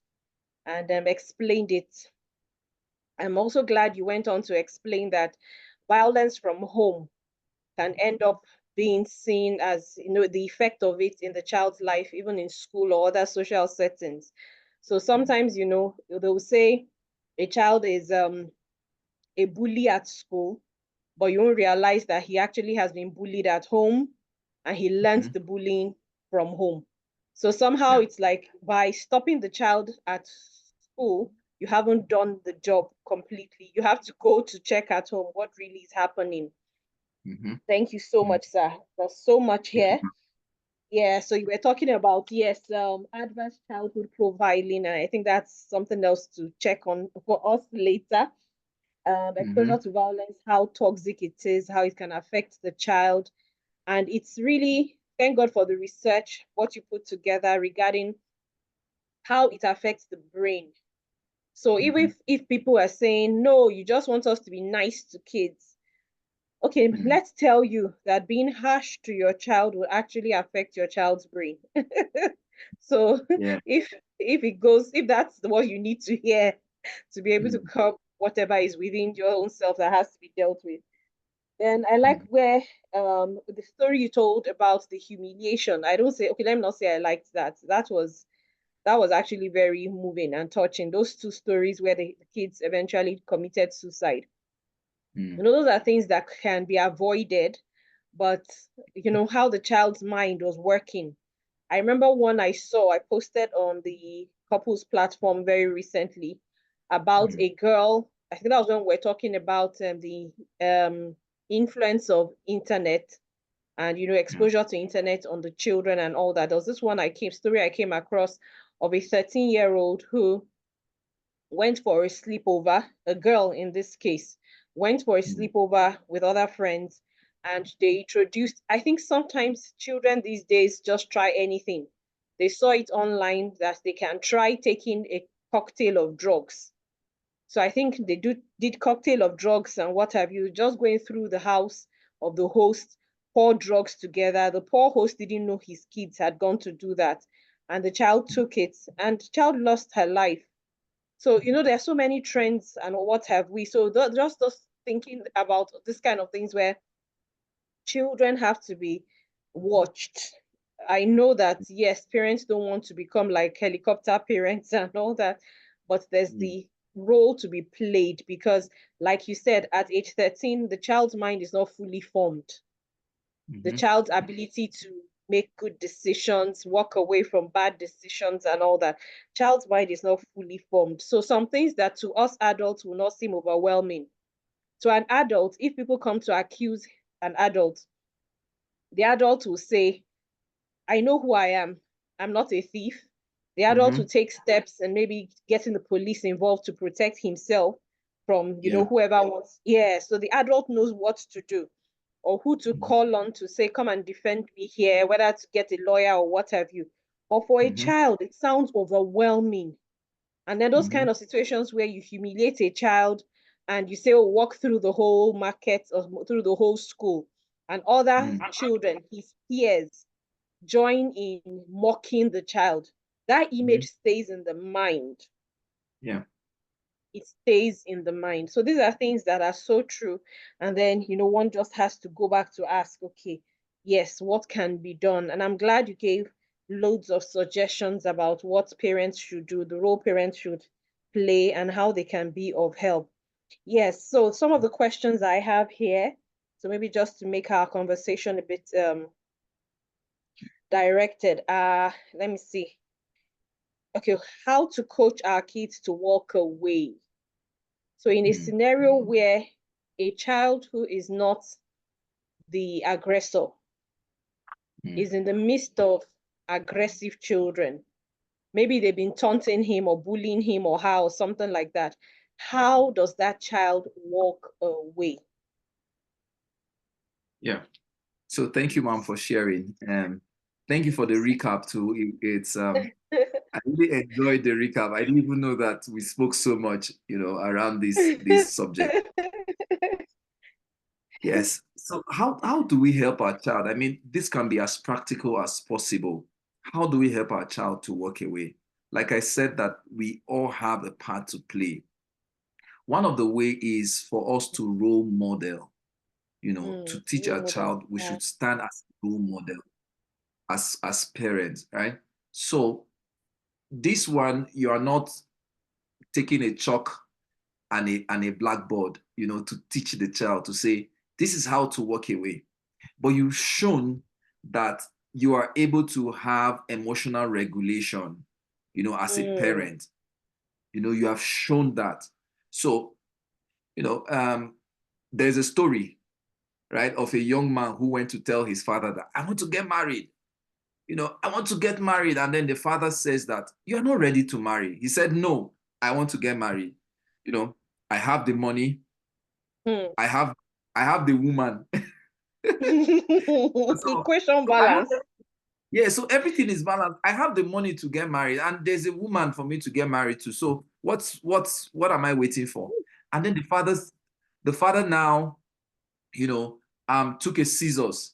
and explained it. I'm also glad you went on to explain that violence from home can end up being seen as, the effect of it in the child's life, even in school or other social settings. So sometimes, they'll say a child is a bully at school, but you won't realize that he actually has been bullied at home and he learns the bullying from home. So somehow it's like by stopping the child at school, you haven't done the job completely. You have to go to check at home what really is happening. Thank you so much, sir. There's so much here. Yeah, so you were talking about, yes, adverse childhood profiling, and I think that's something else to check on for us later. Exposure to violence, how toxic it is, how it can affect the child. And it's really, thank God for the research, what you put together regarding how it affects the brain. So even if people are saying, no, you just want us to be nice to kids, okay, let's tell you that being harsh to your child will actually affect your child's brain. So if that's what you need to hear to be able to curb whatever is within your own self that has to be dealt with. Then I like where the story you told about the humiliation. I don't say, okay, let me not say I liked that. That was actually very moving and touching. Those two stories where the kids eventually committed suicide. Those are things that can be avoided, but how the child's mind was working. I remember one I posted on the couples platform very recently about a girl. I think that was when we're talking about the influence of internet and exposure to internet on the children and all that. There was this one story I came across of a 13-year-old who went for a sleepover, a girl in this case, went for a sleepover with other friends, and they introduced, I think sometimes children these days just try anything. They saw it online that they can try taking a cocktail of drugs. So I think they did cocktail of drugs and what have you, just going through the house of the host, pour drugs together. The poor host didn't know his kids had gone to do that. And the child took it, and the child lost her life. So, there are so many trends and what have we. So just thinking about this kind of things where children have to be watched. I know that, yes, parents don't want to become like helicopter parents and all that, but there's the role to be played because, like you said, at age 13, the child's mind is not fully formed. The child's ability to make good decisions, walk away from bad decisions and all that. Child's mind is not fully formed. So some things that to us adults will not seem overwhelming. To an adult, if people come to accuse an adult The adult will say, I know who I am. I'm not a thief. The adult Mm-hmm. will take steps and maybe getting the police involved to protect himself from, Yeah. whoever wants. Yeah, so the adult knows what to do or who to call on to say, come and defend me here, whether to get a lawyer or what have you. Or for a Mm-hmm. child, it sounds overwhelming. And then those Mm-hmm. kind of situations where you humiliate a child and you say, oh, walk through the whole market or through the whole school, and other children, his peers, join in mocking the child. That Mm-hmm. image stays in the mind. Yeah. It stays in the mind. So these are things that are so true. And then, one just has to go back to ask, okay, yes, what can be done? And I'm glad you gave loads of suggestions about what parents should do, the role parents should play, and how they can be of help. Yes, so some of the questions I have here, so maybe just to make our conversation a bit directed. Let me see. Okay, how to coach our kids to walk away. So in a Mm-hmm. scenario where a child who is not the aggressor is in the midst of aggressive children, maybe they've been taunting him or bullying him or how or something like that. How does that child walk away? Yeah. So thank you, ma'am, for sharing. Thank you for the recap too. It's I really enjoyed the recap. I didn't even know that we spoke so much, around this subject. Yes. So how do we help our child? I mean, this can be as practical as possible. How do we help our child to walk away? Like I said, that we all have a part to play. One of the way is for us to role model, to teach Role our model. child we should stand as a role model as parents, right? So this one, you are not taking a chalk and a blackboard, to teach the child to say, this is how to walk away. But you've shown that you are able to have emotional regulation, as a Mm. parent. You have shown that. So, there's a story, right, of a young man who went to tell his father that I want to get married. I want to get married. And then the father says that you are not ready to marry. He said, no, I want to get married. You know, I have the money. Hmm. I have the woman. So, Equation so I have, balance. yeah, so everything is balanced. I have the money to get married, and there's a woman for me to get married to. So what am I waiting for? And then the father now, took a scissors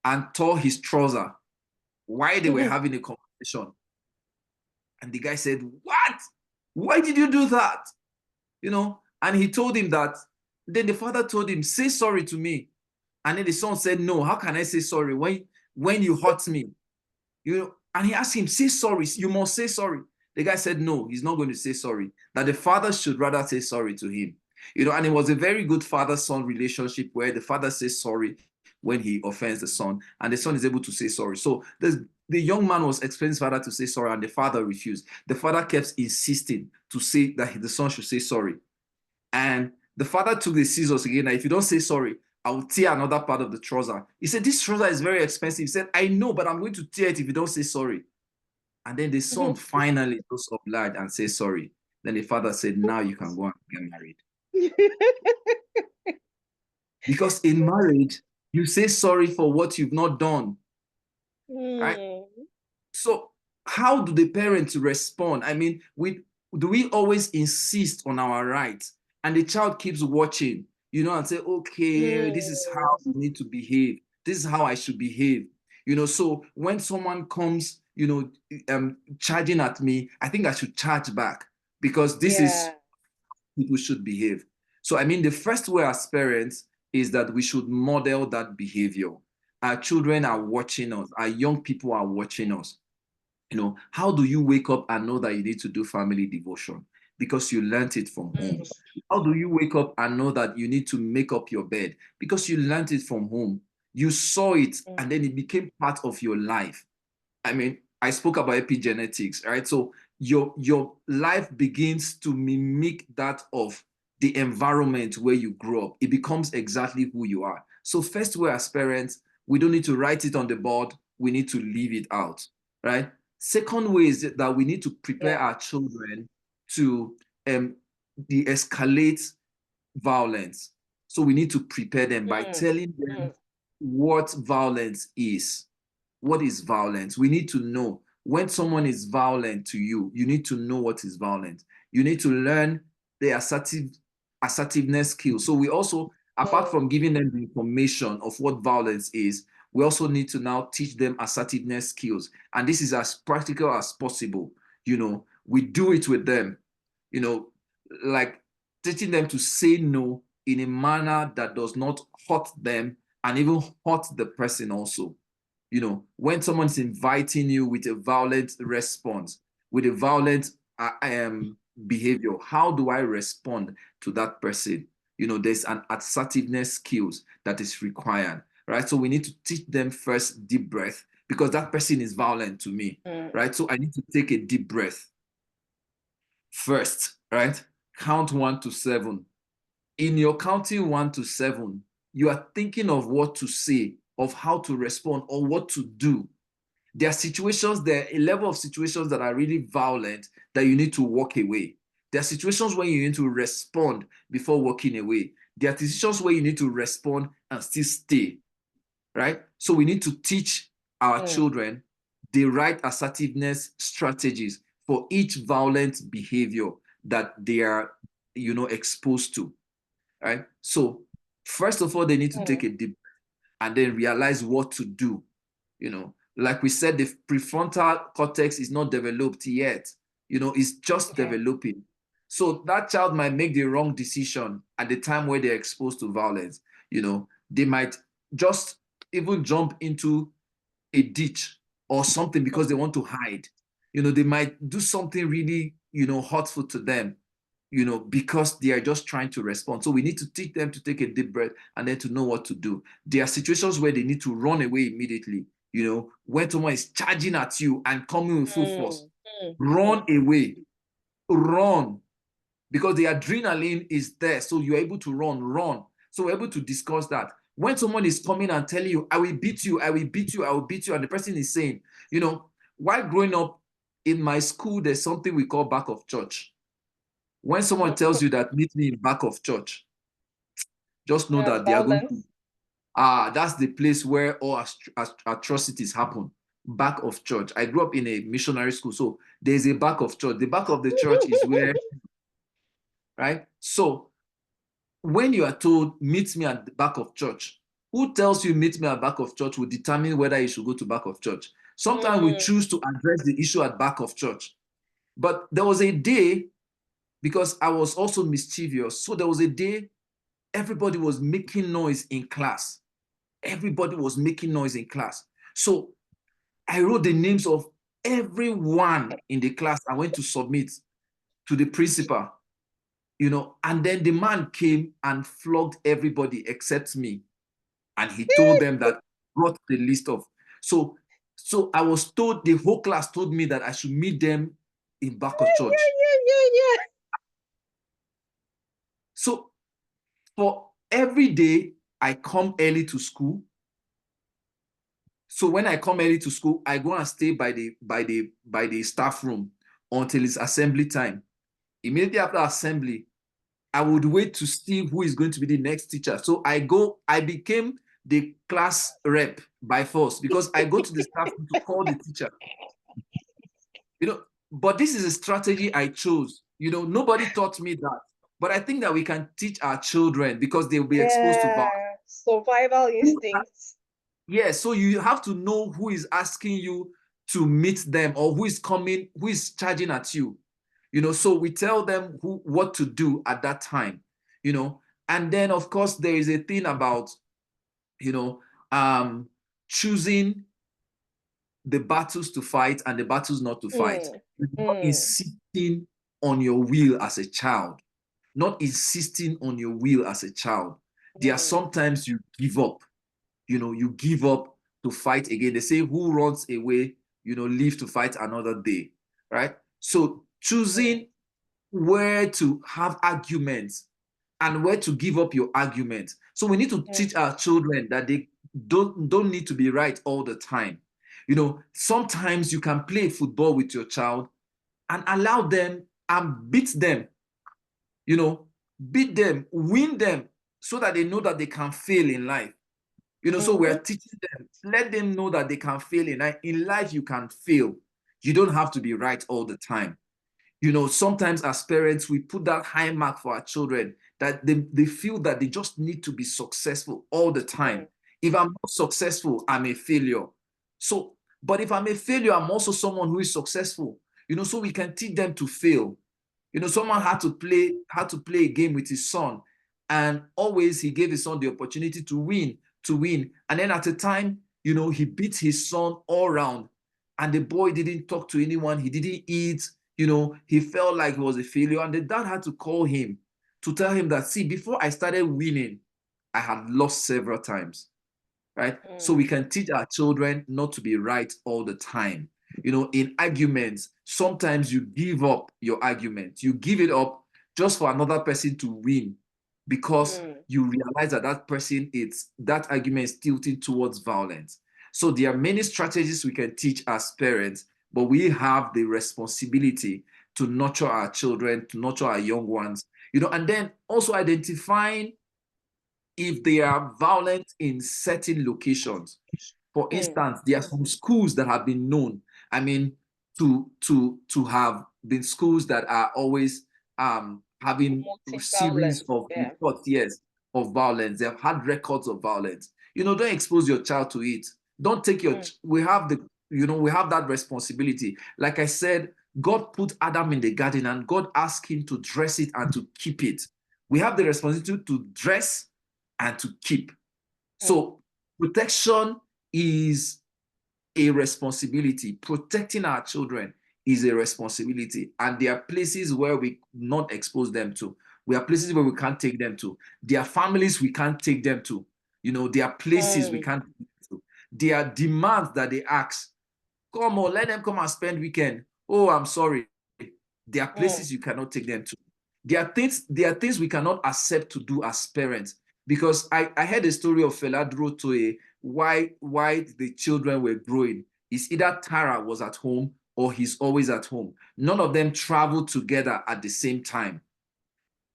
and tore his trouser while they were having a conversation. And the guy said, what? Why did you do that? And he told him that. Then the father told him, say sorry to me. And then the son said, no, how can I say sorry when you hurt me? And he asked him, say sorry. You must say sorry. The guy said, no, he's not going to say sorry. That the father should rather say sorry to him. And it was a very good father-son relationship where the father says sorry when he offends the son, and the son is able to say sorry. So the young man was expecting his father to say sorry, and the father refused. The father kept insisting to say that the son should say sorry. And the father took the scissors again. If you don't say sorry, I will tear another part of the trouser. He said, this trouser is very expensive. He said, I know, but I'm going to tear it if you don't say sorry. And then the son finally goes obliged and says sorry. Then the father said, now you can go and get married. Because in marriage, you say sorry for what you've not done, right? Hmm. So how do the parents respond? I mean, do we always insist on our rights? And the child keeps watching, and say, okay, this is how Hmm. you need to behave. This is how I should behave. So when someone comes, charging at me, I think I should charge back because this is Yeah. people should behave. So, I mean, the first way as parents is that we should model that behavior. Our children are watching us, our young people are watching us. How do you wake up and know that you need to do family devotion? Because you learned it from home. How do you wake up and know that you need to make up your bed? Because you learned it from home. You saw it and then it became part of your life. I mean, I spoke about epigenetics, right? So your life begins to mimic that of the environment where you grow up. It becomes exactly who you are. So first, we as parents, We don't need to write it on the board. We need to leave it out, right? Second way is that we need to prepare our children to de-escalate violence. So we need to prepare them by telling them what violence is. What is violence? We need to know when someone is violent to you, you need to know what is violent. You need to learn the assertiveness skills. So we also, apart from giving them the information of what violence is, we also need to now teach them assertiveness skills. And this is as practical as possible. You know, we do it with them, you know, like teaching them to say no in a manner that does not hurt them and even hurt the person also. You know, when someone's inviting you with a violent response, with a violent behavior, how do I respond to that person? You know, there's an assertiveness skills that is required, right? So we need to teach them first deep breath, because that person is violent to me, right? So I need to take a deep breath first, right? Count 1 to 7. In your counting 1 to 7, you are thinking of what to say, of how to respond, or what to do. There are situations, there are a level of situations that are really violent that you need to walk away. There are situations where you need to respond before walking away. There are situations where you need to respond and still stay, right? So we need to teach our children the right assertiveness strategies for each violent behavior that they are, you know, exposed to, right? So first of all, they need to take a deep breath and then realize what to do. You know, like we said, the prefrontal cortex is not developed yet. You know, it's just developing. So that child might make the wrong decision at the time where they're exposed to violence. You know, they might just even jump into a ditch or something because they want to hide. You know, they might do something really, you know, hurtful to them, you know, because they are just trying to respond. So we need to teach them to take a deep breath and then to know what to do. There are situations where they need to run away immediately. You know, when someone is charging at you and coming with full force, run away, run, because the adrenaline is there. So you're able to run. So we're able to discuss that. When someone is coming and telling you, I will beat you, I will beat you, I will beat you, and the person is saying, you know, while growing up in my school, there's something we call back of church. When someone tells you that meet me in back of church, just know that they are going to, that's the place where all atrocities happen. Back of church. I grew up in a missionary school, so there's a back of church. The back of the church is where, right? So when you are told, meet me at the back of church, who tells you meet me at back of church will determine whether you should go to back of church. Sometimes we choose to address the issue at back of church. But there was a day, because I was also mischievous, so there was a day everybody was making noise in class. Everybody was making noise in class. So I wrote the names of everyone in the class. I went to submit to the principal, you know, and then the man came and flogged everybody except me. And he told them that brought the list of. So I was told, the whole class told me that I should meet them in back of church. So for every day, I come early to school. So when I come early to school, I go and stay by the staff room until it's assembly time. Immediately after assembly, I would wait to see who is going to be the next teacher. So I became the class rep by force, because I go to the staff room to call the teacher. You know, but this is a strategy I chose. You know, nobody taught me that. But I think that we can teach our children, because they'll be exposed to violence. Survival instincts. Yeah, so you have to know who is asking you to meet them, or who is coming, who is charging at you. You know, so we tell them what to do at that time, you know. And then, of course, there is a thing about, you know, choosing the battles to fight and the battles not to fight. Not insisting on your will as a child. Not insisting on your will as a child. There are sometimes you give up. You know, you give up to fight again. They say, who runs away, you know, live to fight another day, right? So choosing where to have arguments and where to give up your argument. So we need to teach our children that don't need to be right all the time. You know, sometimes you can play football with your child and allow them and beat them, you know, beat them, win them, so that they know that they can fail in life. You know, so we're teaching them, let them know that they can fail in life. In life, you can fail. You don't have to be right all the time. You know, sometimes as parents, we put that high mark for our children that they feel that they just need to be successful all the time. If I'm not successful, I'm a failure. So, but if I'm a failure, I'm also someone who is successful. You know, so we can teach them to fail. You know, someone had to play a game with his son, and always he gave his son the opportunity to win, to win. And then at a time, you know, he beat his son all round, and the boy didn't talk to anyone. He didn't eat. You know, he felt like he was a failure, and the dad had to call him to tell him that, see, before I started winning, I had lost several times, right? So we can teach our children not to be right all the time. You know, in arguments, sometimes you give up your argument. You give it up just for another person to win, because you realize that that argument is tilting towards violence. So there are many strategies we can teach as parents, but we have the responsibility to nurture our children, to nurture our young ones, you know, and then also identifying if they are violent in certain locations. For instance, there are some schools that have been known, I mean, to have been schools that are always having a series of reports, yes, of violence. They've had records of violence. You know, don't expose your child to it. Don't take your, we have the, you know, we have that responsibility. Like I said, God put Adam in the garden and God asked him to dress it and to keep it. We have the responsibility to dress and to keep. So protection is a responsibility. Protecting our children is a responsibility. And there are places where we not expose them to. We are places where we can't take them to. There are families we can't take them to. You know, there are places we can't take them to. There are demands that they ask. Come on, let them come and spend weekend. Oh, I'm sorry. There are places you cannot take them to. There are things we cannot accept to do as parents. Because I heard a story of Fela Durotoye, why the children were growing. It's either Tara was at home or he's always at home. None of them travel together at the same time.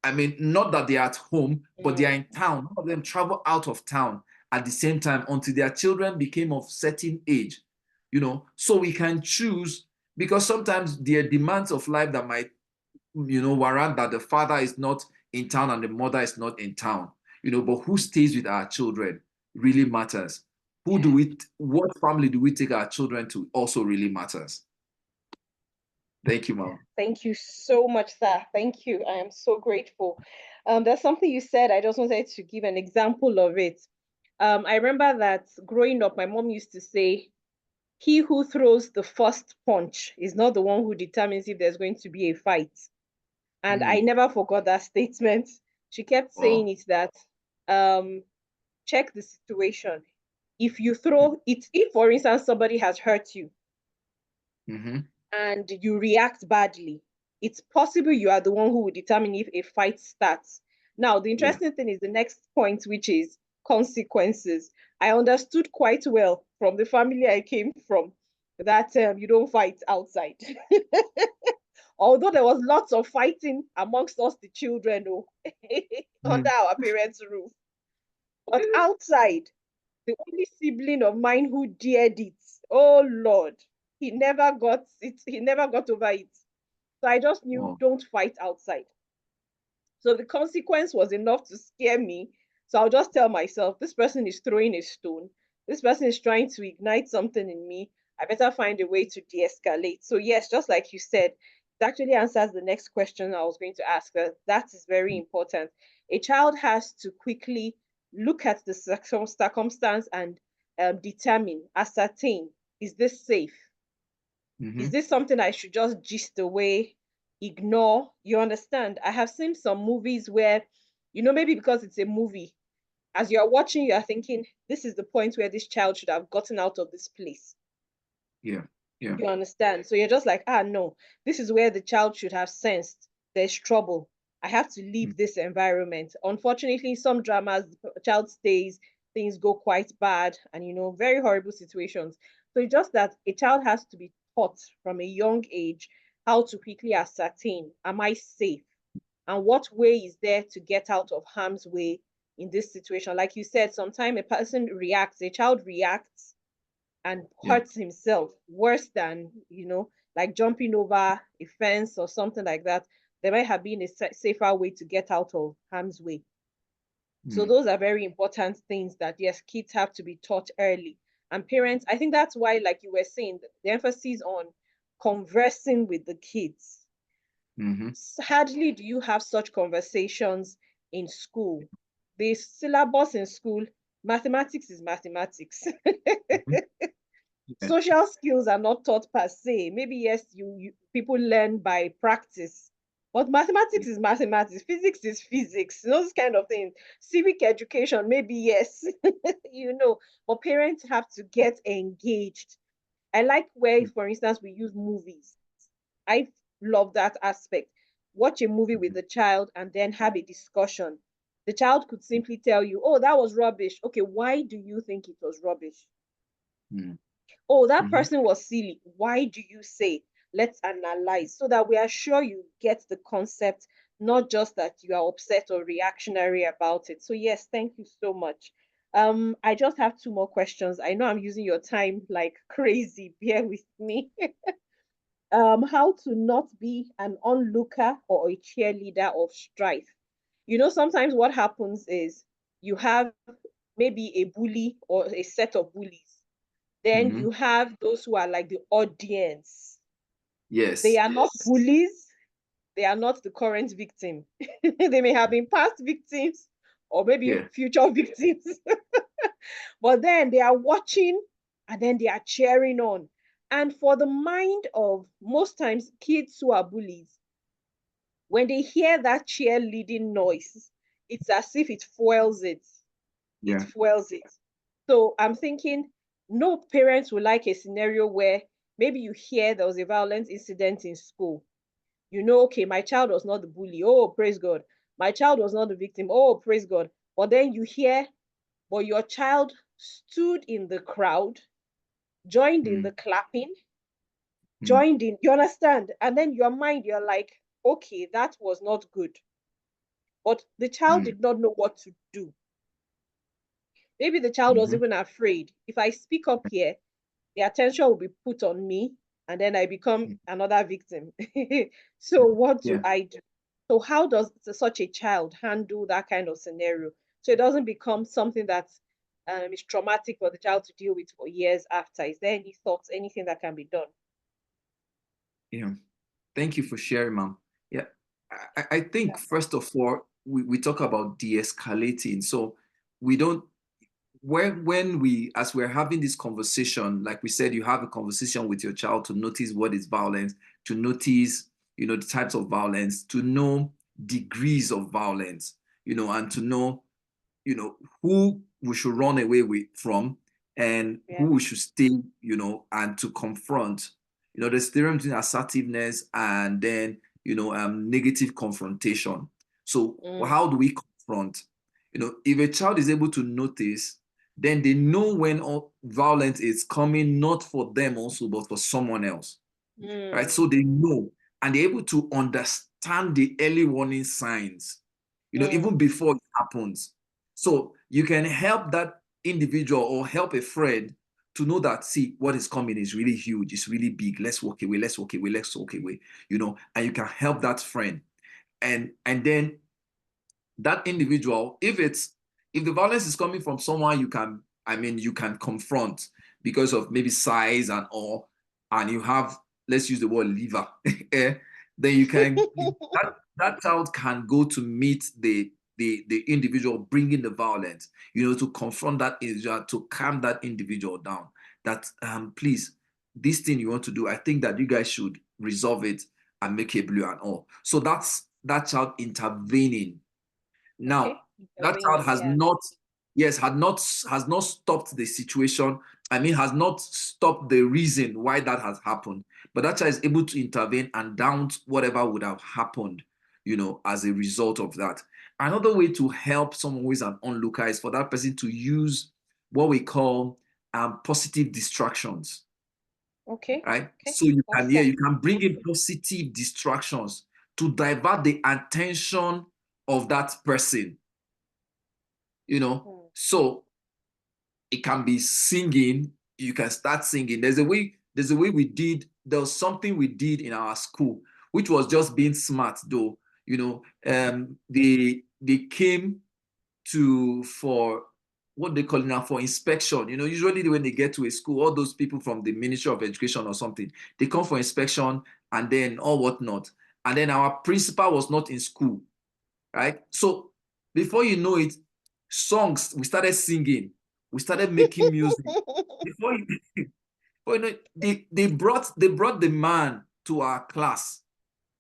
I mean, not that they're at home, but they're in town. None of them travel out of town at the same time until their children became of certain age. You know, so we can choose, because sometimes there are demands of life that might, you know, warrant that the father is not in town and the mother is not in town. You know, but who stays with our children really matters. What family do we take our children to also really matters. Thank you, Mom. Thank you so much, sir. Thank you. I am so grateful. There's something you said. I just wanted to give an example of it. I remember that growing up, my mom used to say, he who throws the first punch is not the one who determines if there's going to be a fight. And I never forgot that statement. She kept saying it that check the situation. If you throw it, if for instance somebody has hurt you and you react badly, it's possible you are the one who will determine if a fight starts. Now, the interesting thing is the next point, which is consequences. I understood quite well from the family I came from that you don't fight outside. Although there was lots of fighting amongst us, the children, under our parents' roof. But outside, the only sibling of mine who dared it, oh Lord, he never got it. He never got over it. So I just knew, don't fight outside. So the consequence was enough to scare me. So I'll just tell myself, this person is throwing a stone. This person is trying to ignite something in me. I better find a way to de-escalate. So yes, just like you said, it actually answers the next question I was going to ask. That is very important. A child has to quickly look at the circumstance and determine, ascertain, is this safe? Is this something I should just gist away, ignore? You understand? I have seen some movies where, you know, maybe because it's a movie, as you're watching, you're thinking, this is the point where this child should have gotten out of this place. Yeah. Yeah. You understand? So you're just like, no, this is where the child should have sensed there's trouble. I have to leave this environment. Unfortunately, some dramas, the child stays, things go quite bad and, very horrible situations. So it's just that a child has to be taught from a young age how to quickly ascertain, am I safe? And what way is there to get out of harm's way in this situation? Like you said, sometimes a child reacts and Yeah. hurts himself worse than, like jumping over a fence or something like that. There might have been a safer way to get out of harm's way. So those are very important things that, yes, kids have to be taught early. And parents, I think that's why, like you were saying, the emphasis on conversing with the kids. Hardly do you have such conversations in school. The syllabus in school, mathematics is mathematics. Yeah. Social skills are not taught per se. Maybe yes, you people learn by practice, but mathematics is mathematics, physics is physics, those kind of things. Civic education, maybe yes, but parents have to get engaged. I like where, for instance, we use movies. I love that aspect. Watch a movie with the child and then have a discussion. The child could simply tell you, oh, that was rubbish. Okay, why do you think it was rubbish? Oh, that person was silly. Why do you say? Let's analyze so that we are sure you get the concept, not just that you are upset or reactionary about it. So yes, thank you so much. I just have two more questions. I know I'm using your time like crazy. Bear with me. How to not be an onlooker or a cheerleader of strife. Sometimes what happens is you have maybe a bully or a set of bullies. Then you have those who are like the audience. They Yes. are not bullies. They are not the current victim. They may have been past victims or maybe Yeah. future victims. But then they are watching and then they are cheering on. And for the mind of most times kids who are bullies, when they hear that cheerleading noise, it's as if it fuels it. It Yeah. fuels it. So I'm thinking no parents would like a scenario where maybe you hear there was a violent incident in school. Okay, my child was not the bully. Oh, praise God. My child was not the victim. Oh, praise God. But then you hear, but your child stood in the crowd, joined in the clapping, joined in, you understand? And then your mind, you're like, okay, that was not good. But the child did not know what to do. Maybe the child was even afraid. If I speak up here, the attention will be put on me and then I become another victim. So what do Yeah. I do? So how does such a child handle that kind of scenario so it doesn't become something that is traumatic for the child to deal with for years after? Is there any thoughts, anything that can be done? Yeah. Thank you for sharing, ma'am. Yeah. I think first of all, we talk about de-escalating. So we don't when we as we're having this conversation, like we said, you have a conversation with your child to notice what is violence, to notice, the types of violence, to know degrees of violence, and to know, who we should run away from and who Yeah. we should stay, and to confront, there's difference between assertiveness and then, negative confrontation. So how do we confront? If a child is able to notice, then they know when all violence is coming, not for them also, but for someone else, right? So they know, and they're able to understand the early warning signs, even before it happens. So you can help that individual or help a friend to know that, see, what is coming is really huge, it's really big. Let's walk away, let's walk away, let's walk away, and you can help that friend. And then that individual, if the violence is coming from someone you can confront because of maybe size and all, and you have, let's use the word liver, then you can that child can go to meet the individual bringing the violence, to confront that individual, to calm that individual down. That please, this thing you want to do, I think that you guys should resolve it amicably and all. So that's that child intervening. Okay. Now, that child Intervening, has yeah. not, yes, has not stopped the situation. I mean, has not stopped the reason why that has happened. But that child is able to intervene and down whatever would have happened, as a result of that. another way to help someone who is an onlooker is for that person to use what we call positive distractions. Okay. Right? Okay. So you can, yeah, Awesome. you can bring in positive distractions to divert the attention of that person. You know, so it can be singing. You can start singing. There's a way there was something we did in our school, which was just being smart though. You know, they came for what they call it now, for inspection. You know, usually when they get to a school, all those people from the Ministry of Education or something, they come for inspection and then or whatnot. And then our principal was not in school, right? So before you know it, songs, we started singing, we started making music. Before you, before you know it, they brought the man to our class,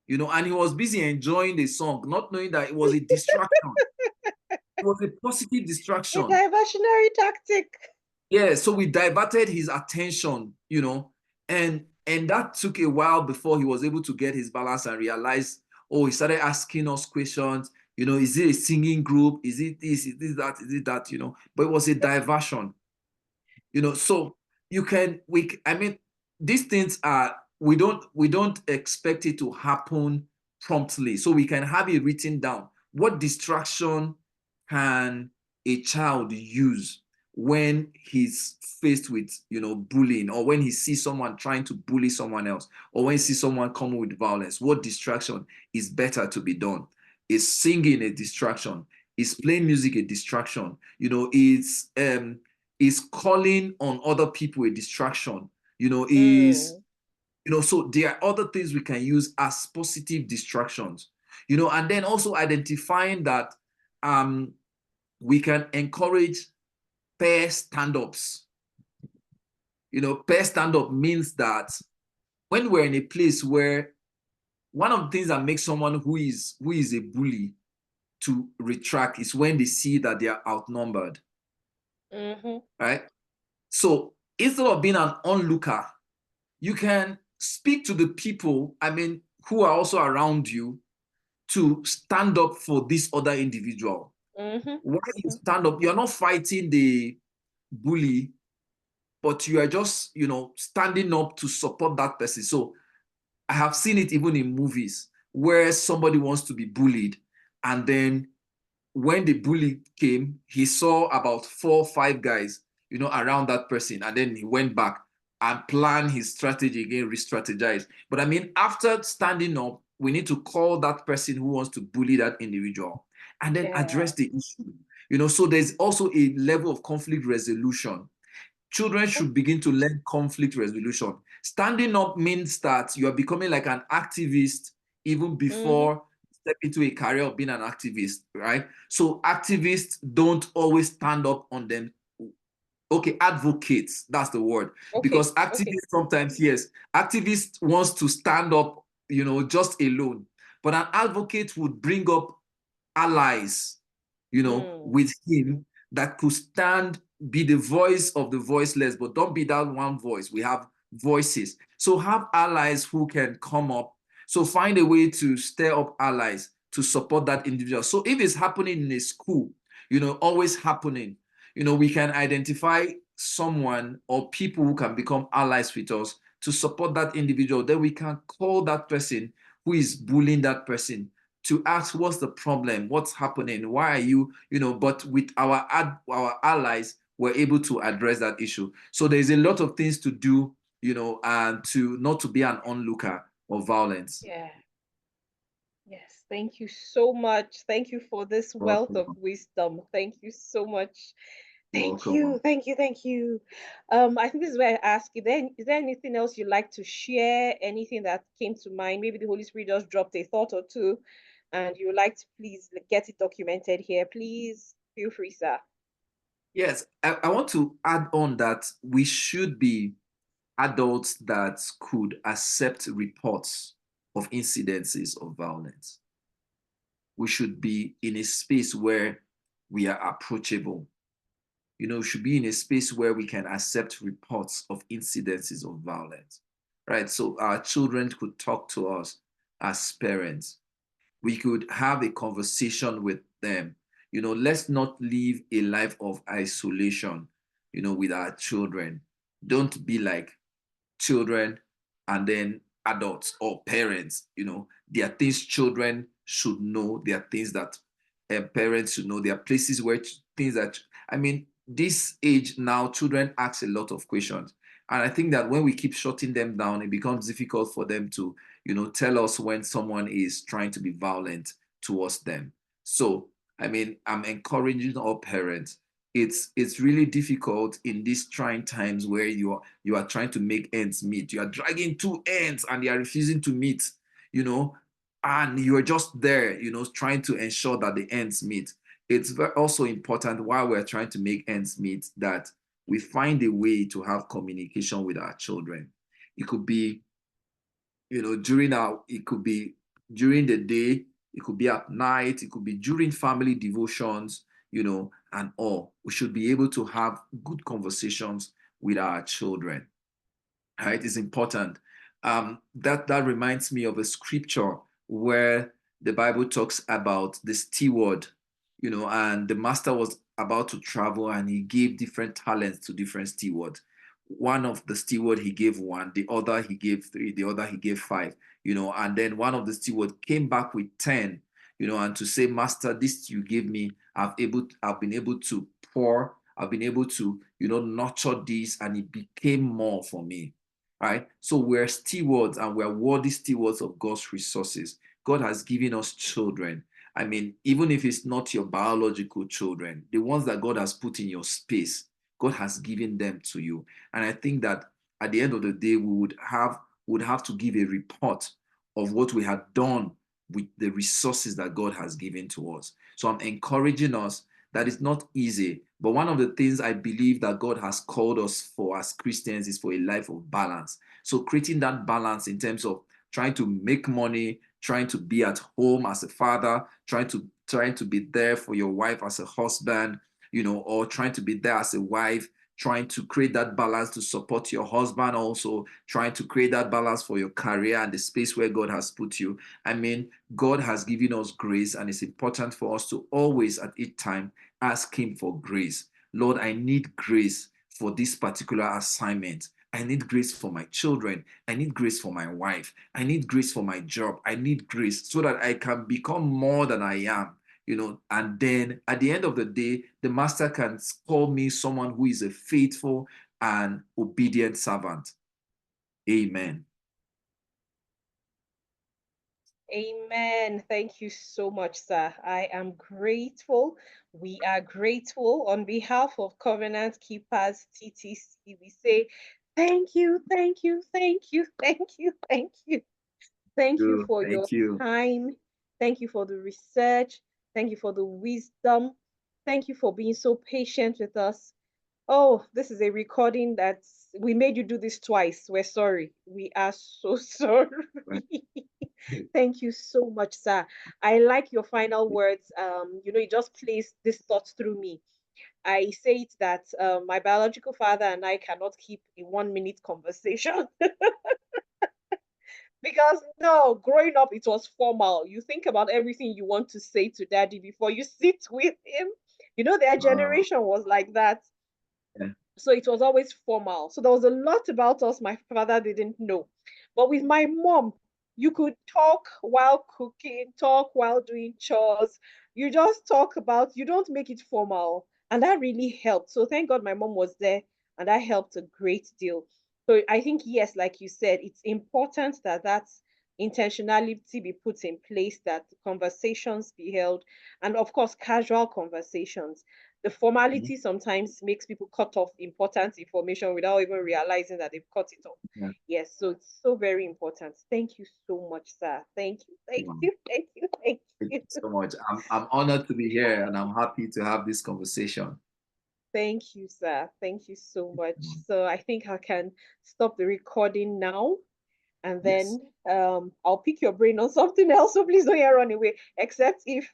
you know, and he was busy enjoying the song, not knowing that it was a distraction. It was a positive A distraction. diversionary tactic. Yeah, so we diverted his attention, you know, and that took a while before he was able to get his balance and realize, oh, he started asking us questions, you know, is it a singing group? Is it this? Is it that? Is it that? You know, but it was a diversion, you know. So I mean, these things are, we don't expect it to happen promptly. So we can have it written down. What distraction can a child use when he's faced with, you know, bullying, or when he sees someone trying to bully someone else, or when he sees someone coming with violence? What distraction is better to be done? Is singing a distraction? Is playing music a distraction? You know, is calling on other people a distraction? You know, you know, so there are other things we can use as positive distractions, you know. And then also identifying that um we can encourage pair stand-ups. You know, pair stand-up means that when we're in a place where, one of the things that makes someone who is a bully to retract is when they see that they are outnumbered, right? So instead of being an onlooker, you can speak to the people, I mean, who are also around you, to stand up for this other individual. Why you stand up? You're not fighting the bully, but you are just, you know, standing up to support that person. So I have seen it even in movies where somebody wants to be bullied, and then when the bully came, he saw about 4 or 5 guys, you know, around that person, and then he went back and planned his strategy again, re-strategize. But I mean, after standing up, we need to call that person who wants to bully that individual and then Yeah. address the issue. You know, so there's also a level of conflict resolution. Children should begin to learn conflict resolution. Standing up means that you are becoming like an activist even before step into a career of being an activist, right? So activists don't always stand up on them. Okay, advocates, that's the word. Okay. Because activists sometimes, yes, activists wants to stand up, you know, just alone. But an advocate would bring up allies, you know, with him, that could stand, be the voice of the voiceless, but don't be that one voice. We have voices. So have allies who can come up. So find a way to stir up allies to support that individual. So if it's happening in a school, you know, always happening, you know, we can identify someone or people who can become allies with us to support that individual. Then we can call that person who is bullying that person to ask, what's the problem, what's happening, why are you, you know. But with our allies, we're able to address that issue. So there's a lot of things to do, you know, and to not to be an onlooker of violence. Yeah. Yes. Thank you so much. Thank you for this wealth of Welcome. wisdom. Thank you so much. Thank Welcome. you. Thank you. Thank you. I think this is where I ask you then, is there anything else you'd like to share? Anything that came to mind? Maybe the Holy Spirit just dropped a thought or two and you would like to please get it documented here. Please feel free, sir. Yes, I want to add on that we should be adults that could accept reports of incidences of violence. We should be in a space where we are approachable. You know, we should be in a space where we can accept reports of incidences of violence, right? So our children could talk to us as parents. we could have a conversation with them. Let's not live a life of isolation, with our children. Don't be like children and then adults or parents. There are things children should know. There are things that parents should know. There are places where things that, this age now, children ask a lot of questions. And I think that when we keep shutting them down, it becomes difficult for them to, tell us when someone is trying to be violent towards them. So, I'm encouraging all parents. It's really difficult in these trying times where you are trying to make ends meet. You are dragging two ends and they are refusing to meet, and you're just there, trying to ensure that the ends meet. It's also important while we're trying to make ends meet that we find a way to have communication with our children. It could be, it could be during the day, it could be at night, it could be during family devotions, and all. We should be able to have good conversations with our children. Right? It's important. That reminds me of a scripture where the Bible talks about the steward, and the master was about to travel and he gave different talents to different stewards. One of the steward he gave one, the other he gave three, the other he gave five, and then one of the steward came back with 10, and to say, Master, this you gave me, I've been able to pour, I've been able to, nurture this, and it became more for me. Right? So we're stewards and we're worthy stewards of God's resources. God has given us children. Even if it's not your biological children, the ones that God has put in your space, God has given them to you. And I think that at the end of the day, we would have to give a report of what we had done with the resources that God has given to us. So I'm encouraging us that it's not easy. But one of the things I believe that God has called us for as Christians is for a life of balance. So creating that balance in terms of trying to make money, trying to be at home as a father, trying to be there for your wife as a husband, or trying to be there as a wife, trying to create that balance to support your husband, also trying to create that balance for your career and the space where God has put you. God has given us grace, and it's important for us to always at each time ask him for grace. Lord, I need grace for this particular assignment. I need grace for my children. I need grace for my wife. I need grace for my job. I need grace so that I can become more than I am. And then at the end of the day, the master can call me someone who is a faithful and obedient servant. Amen. Amen. Thank you so much, sir. I am grateful. We are grateful on behalf of Covenant Keepers TTC. We say thank you, thank you, thank you, thank you, thank you. Thank you for your time. Thank you for the research. Thank you for the wisdom. Thank you for being so patient with us. Oh, this is a recording that we made you do this twice. We're sorry. We are so sorry. Thank you so much, sir. I like your final words. It just placed this thought through me. I say it that my biological father and I cannot keep a 1 minute conversation. Because no, growing up, it was formal. You think about everything you want to say to daddy before you sit with him. Their generation was like that. Yeah. So it was always formal. So there was a lot about us my father didn't know. But with my mom, you could talk while cooking, talk while doing chores. You just talk about, you don't make it formal. And that really helped. So thank God my mom was there, and that helped a great deal. So I think, yes, like you said, it's important that intentionality be put in place, that conversations be held, and of course, casual conversations. The formality sometimes makes people cut off important information without even realizing that they've cut it off. Yeah. Yes, so it's so very important. Thank you so much, sir. Thank you, thank you, thank you, thank you. Thank you so much. I'm honored to be here, and I'm happy to have this conversation. Thank you, sir. Thank you so much. So I think I can stop the recording now, and then I'll pick your brain on something else. So please don't run away, except if